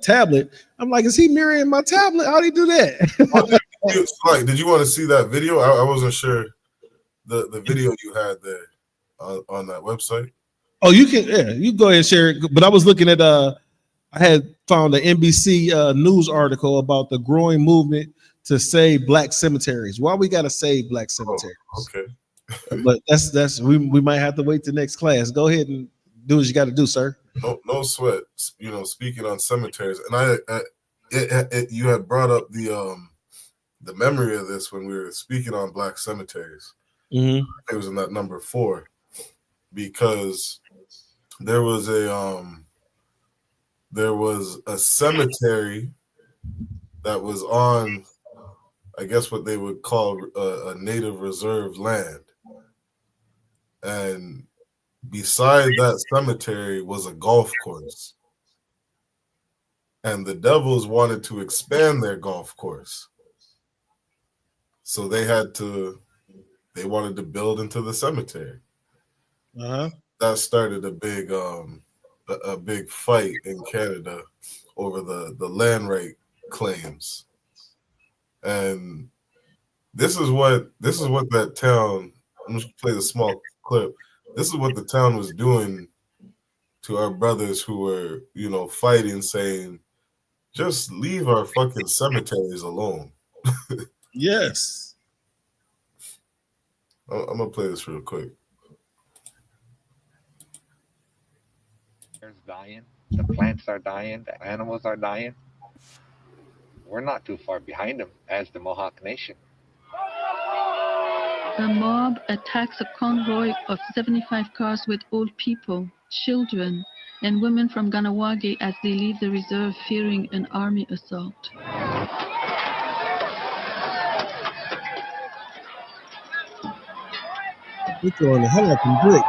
tablet. I'm like, is he mirroring my tablet? How'd he do that? Did you want to see that video? I wasn't sure the video you had there on that website. Oh, you go ahead and share it. But I was looking at I had found an NBC news article about the growing movement to save Black cemeteries. Why we gotta save Black cemeteries? Oh, okay. But that's we might have to wait to next class. Go ahead and do what you got to do, sir. No sweat. Speaking on cemeteries, and you had brought up the memory of this when we were speaking on Black cemeteries. Mm-hmm. It was in that number 4 because there was a cemetery that was on, I guess, what they would call a native reserve land. And beside that cemetery was a golf course. And the Devils wanted to expand their golf course. So they wanted to build into the cemetery. that started a big fight in Canada over the land right claims. And this is what that town. I'm just gonna play the small clip. This is what the town was doing to our brothers who were, fighting, saying, just leave our fucking cemeteries alone. Yes. I'm gonna play this real quick. There's dying, the plants are dying, the animals are dying. We're not too far behind them as the Mohawk Nation. A mob attacks a convoy of 75 cars with old people, children, and women from Ganawagi as they leave the reserve fearing an army assault. We're throwing the hell out of bricks.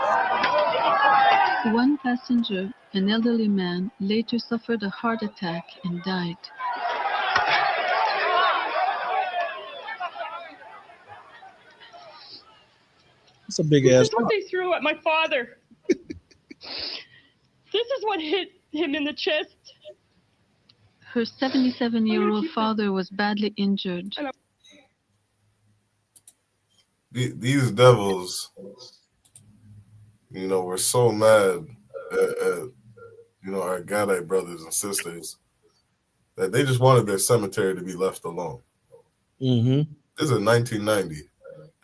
One passenger, an elderly man, later suffered a heart attack and died. It's a big ass. This is what they threw at my father. This is what hit him in the chest. Her 77-year-old father was badly injured. These devils, were so mad at our Gadite brothers and sisters that they just wanted their cemetery to be left alone. Mm-hmm. This is 1990,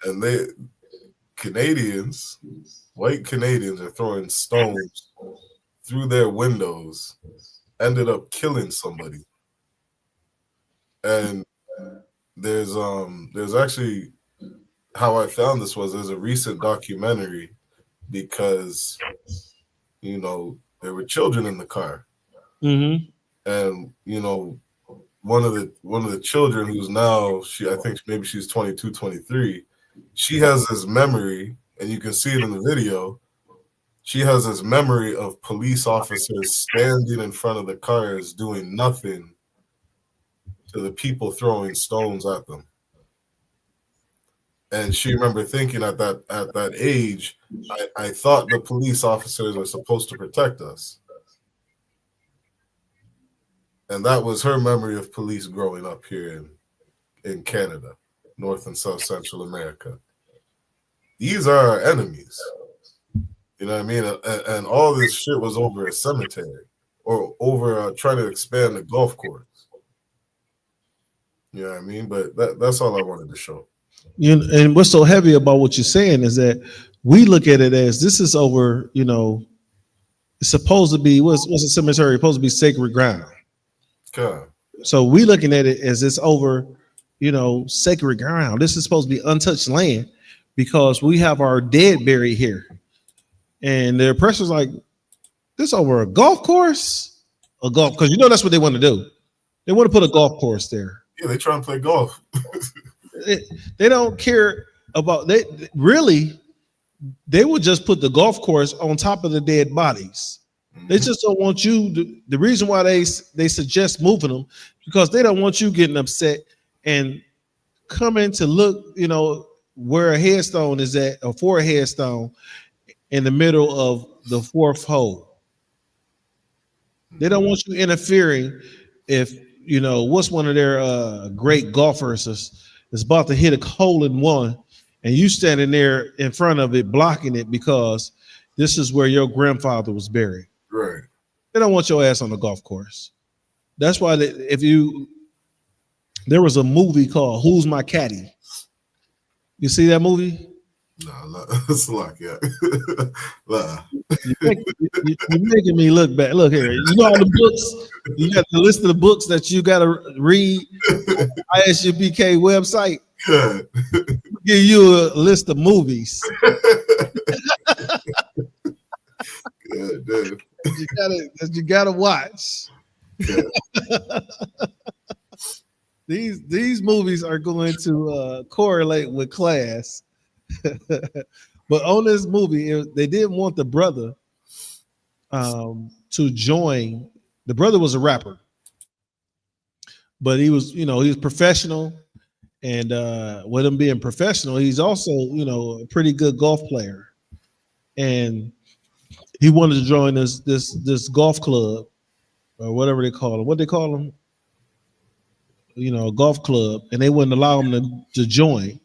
and white Canadians are throwing stones through their windows, ended up killing somebody. And there's actually, how I found this was there's a recent documentary because, there were children in the car. Mm-hmm. And, one of the children who's now, I think maybe she's 22, 23, she has this memory, and you can see it in the video. She has this memory of police officers standing in front of the cars doing nothing to the people throwing stones at them. And she remember thinking at that age, I thought the police officers were supposed to protect us. And that was her memory of police growing up here in Canada, North and South Central America. These are our enemies. You know what I mean? And all this shit was over a cemetery or over trying to expand the golf course. You know what I mean? But that's all I wanted to show. And what's so heavy about what you're saying is that we look at it as this is over, it's supposed to be, what's a cemetery? It's supposed to be sacred ground. God. So we looking at it as it's over, sacred ground. This is supposed to be untouched land because we have our dead buried here. And the oppressor's like, this over a golf course? Because that's what they want to do. They want to put a golf course there. Yeah, they trying to play golf. They don't care about, they would just put the golf course on top of the dead bodies. Mm-hmm. They just don't want you, the reason why they suggest moving them, because they don't want you getting upset and coming to look, where a headstone is at, or for a headstone in the middle of the fourth hole. They don't want you interfering if, what's one of their great golfers is about to hit a hole in one and you standing there in front of it, blocking it because this is where your grandfather was buried. Right. They don't want your ass on the golf course. That's why there was a movie called Who's My Caddy? You see that movie? No, it's like, yeah. You're making me look bad. Look here. All the books. You got the list of the books that you got to read on ISUPK website. Good. Give you a list of movies. Good, dude. You gotta watch. These movies are going to correlate with class. But on this movie, they didn't want the brother to join. The brother was a rapper, but he was professional, and with him being professional, he's also a pretty good golf player. and he wanted to join this golf club or whatever they call them. What they call them? You know, a golf club, and they wouldn't allow him to join.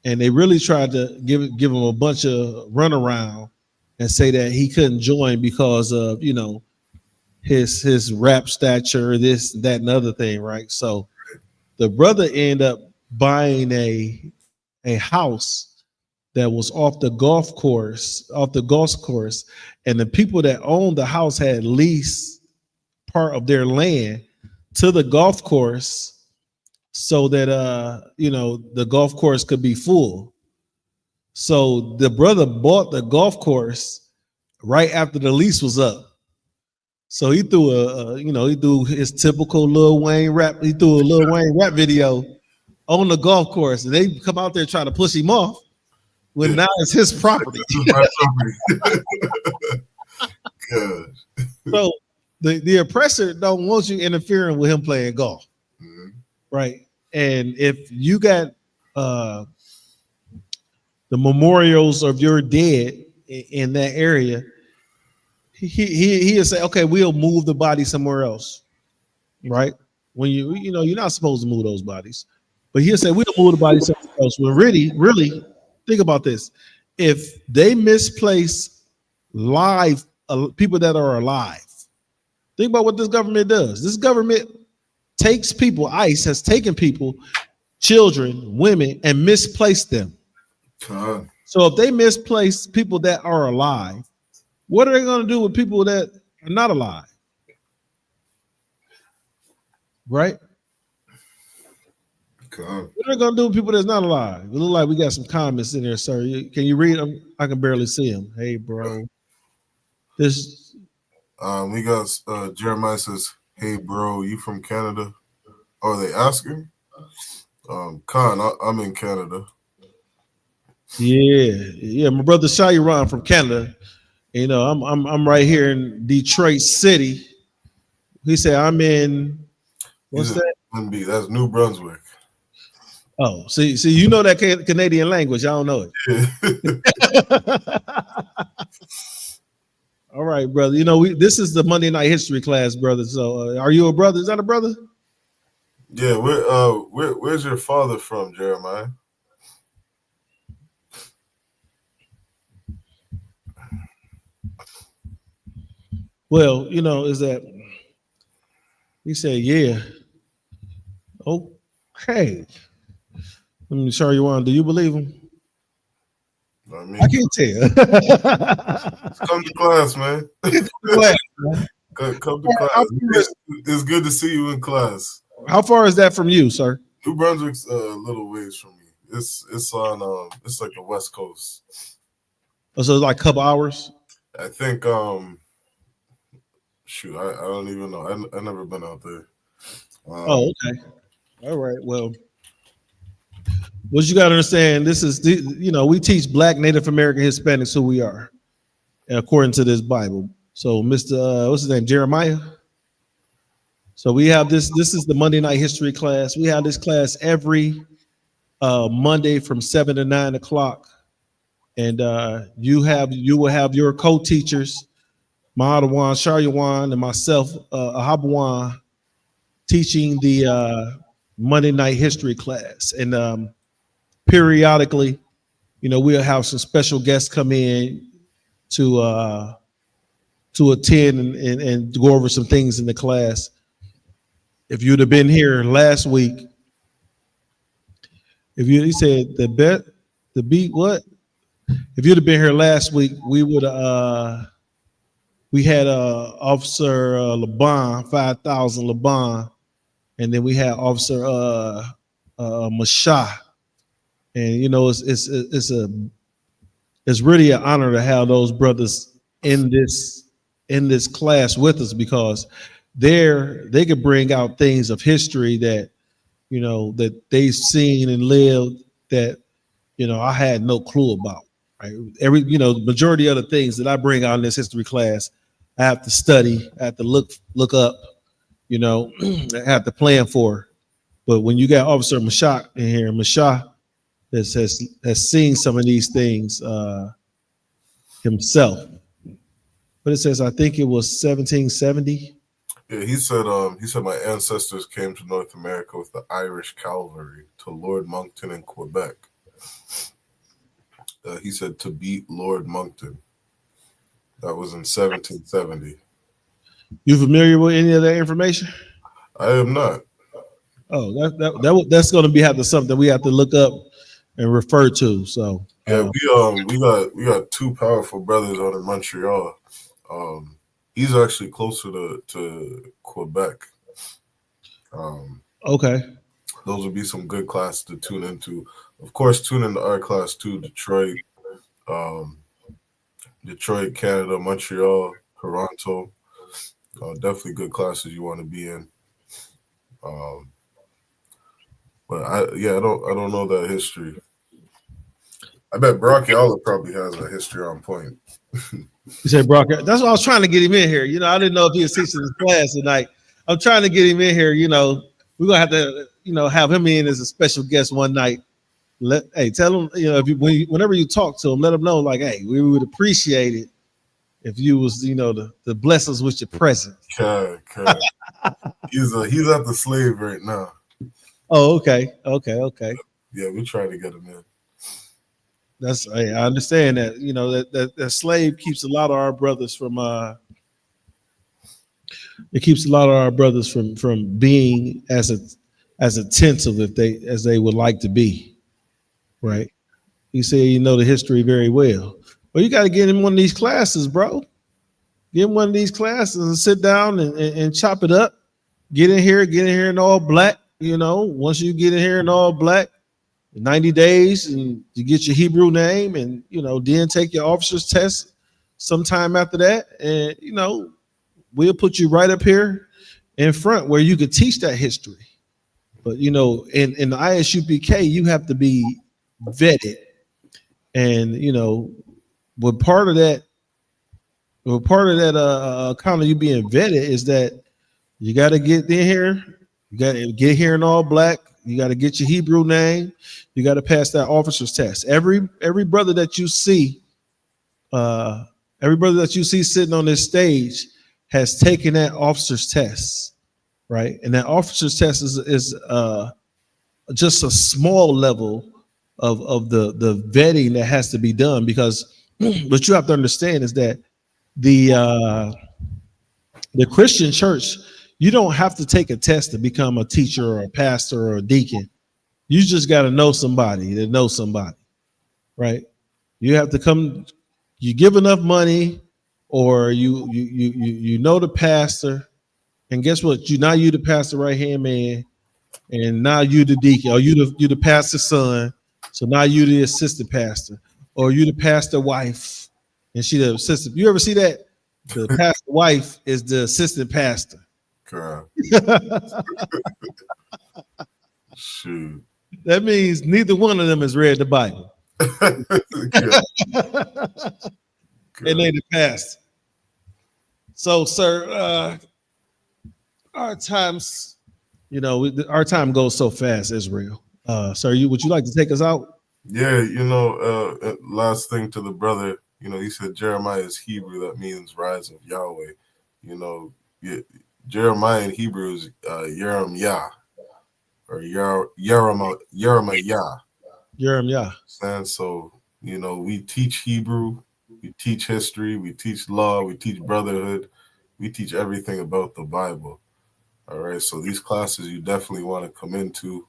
And they really tried to give him a bunch of runaround and say that he couldn't join because of, you know, his rap stature, this, that, and other thing, right? So the brother ended up buying a house that was off the golf course, and the people that owned the house had leased part of their land to the golf course so that you know, the golf course could be full. So the brother bought the golf course right after the lease was up. So he threw he threw his typical Lil Wayne rap. He threw a Lil Wayne rap video on the golf course, and they come out there trying to push him off. When now it's his property. Good. So the oppressor don't want you interfering with him playing golf, right? And if you got the memorials of your dead in that area, he'll say, okay, we'll move the body somewhere else, right? When you know you're not supposed to move those bodies, but he'll say we'll move the body somewhere else. When really think about this: if they misplace live people that are alive, think about what this government does. This government takes people. ICE has taken people, children, women, and misplaced them. So if they misplace people that are alive, what are they going to do with people that are not alive? Right? What are they going to do with people that's not alive? It look like we got some comments in there, sir. Can you read them? I can barely see them. Hey, bro. This. We got Jeremiah says, "Hey, bro, you from Canada?" Are they asking? Khan, I'm in Canada. Yeah. My brother Shayron from Canada. You know, I'm right here in Detroit City. He said I'm in. What's that? That's New Brunswick. Oh, see, you know that Canadian language. I don't know it. Yeah. All right, brother. You know, this is the Monday Night History class, brother. So, are you a brother? Is that a brother? Yeah. Where's your father from, Jeremiah? Well, you know, is that he said, yeah. Oh, hey. Let me show you one. Do you believe him? I can't tell. Come to class, man. Come to class. It's good to see you in class. How far is that from you, sir? New Brunswick's a little ways from me. It's on it's like the West Coast. Oh, so it's like a couple hours? I think shoot, I don't even know. I never been out there. Oh, okay. All right. Well, what you got to understand, this is we teach Black, Native American, Hispanics who we are, according to this Bible. So, Mr. What's his name, Jeremiah? So we have this. This is the Monday Night History class. We have this class every Monday from 7 to 9 o'clock, and you will have your co-teachers, Mahadawan, Sharyawan, and myself, Ahabawan, teaching the Monday Night History class. And periodically, we'll have some special guests come in to attend and go over some things in the class. If you'd have been here last week, he said the beat what? If you'd have been here last week, we would we had Officer Laban, 5,000 Laban, and then we had Officer Mashah. And it's really an honor to have those brothers in this class with us, because they could bring out things of history that that they've seen and lived that I had no clue about. Right? The majority of the things that I bring out in this history class, I have to study, I have to look up, I have to plan for. But when you got Officer Mashah in here, Mashah has seen some of these things, himself. But it says, I think it was 1770. Yeah, he said my ancestors came to North America with the Irish cavalry to Lord Moncton in Quebec. He said to beat Lord Moncton. That was in 1770. You familiar with any of that information? I am not. Oh, that's going to be something we have to look up and refer to. So yeah, we got two powerful brothers out in Montreal. He's actually closer to Quebec. Okay. Those would be some good classes to tune into. Of course, tune into our class too, Detroit, Canada, Montreal, Toronto. Definitely good classes you want to be in. But I don't know that history. I bet Brock Yalla probably has a history on point. You say Brock? That's why I was trying to get him in here. You know, I didn't know if he was teaching his class tonight. I'm trying to get him in here. You know, we're gonna have to, have him in as a special guest one night. Tell him, whenever you talk to him, let him know, like, hey, we would appreciate it if you was, to bless us with your presence. Okay. He's at the slave right now. Oh, okay. Yeah, we try to get him in. I understand that. That slave keeps a lot of our brothers from from being as attentive as they would like to be. Right. You say the history very well. Well, you got to get in one of these classes, bro. Get in one of these classes and sit down and chop it up. Get in here in all black. Once you get in here in all black, 90 days, and you get your Hebrew name, and then take your officer's test sometime after that, and we'll put you right up here in front where you could teach that history. But in the ISUPK, you have to be vetted, and what part of that kind of you being vetted is that you got to get in here. You got to get here in all black. You got to get your Hebrew name. You got to pass that officer's test. Every brother that you see, sitting on this stage has taken that officer's test, right? And that officer's test is just a small level of the vetting that has to be done, because what you have to understand is that the Christian church, you don't have to take a test to become a teacher or a pastor or a deacon. You just got to know somebody that knows somebody, right? You have to come, you give enough money, or you know the pastor, and guess what? You the pastor right hand man, and now you the deacon, or you the pastor's son. So now you the assistant pastor, or you the pastor wife, and she the assistant. You ever see that? The pastor wife is the assistant pastor. God. Shoot. That means neither one of them has read the Bible. And they the pastor. So, sir, our times, our time goes so fast, Israel. Sir, would you like to take us out? Yeah, last thing to the brother, he said Jeremiah is Hebrew. That means rise of Yahweh. Jeremiah in Hebrew is Yeremiah, or Yeremiah. And so, we teach Hebrew, we teach history, we teach law, we teach brotherhood, we teach everything about the Bible. All right, so these classes you definitely want to come into.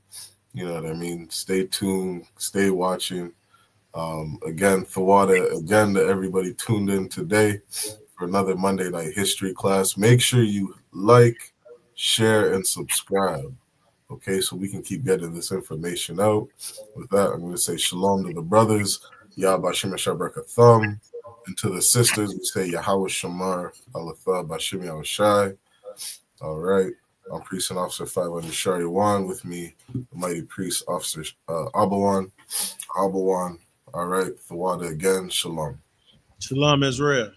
You know what I mean? Stay tuned, stay watching. Again, Thawada, again, to everybody tuned in today for another Monday Night History class. Make sure you like, share, and subscribe, okay, so we can keep getting this information out. With that, I'm going to say shalom to the brothers, Yah Bashim Shabrak, and to the sisters, we say Yahweh Shamar, Alatha Bashim Yahushai. All right, I'm Priest and Officer 500 Shariwan. With me, the mighty priest, Officer Abawan. All right, Thawada again, shalom. Shalom, Israel.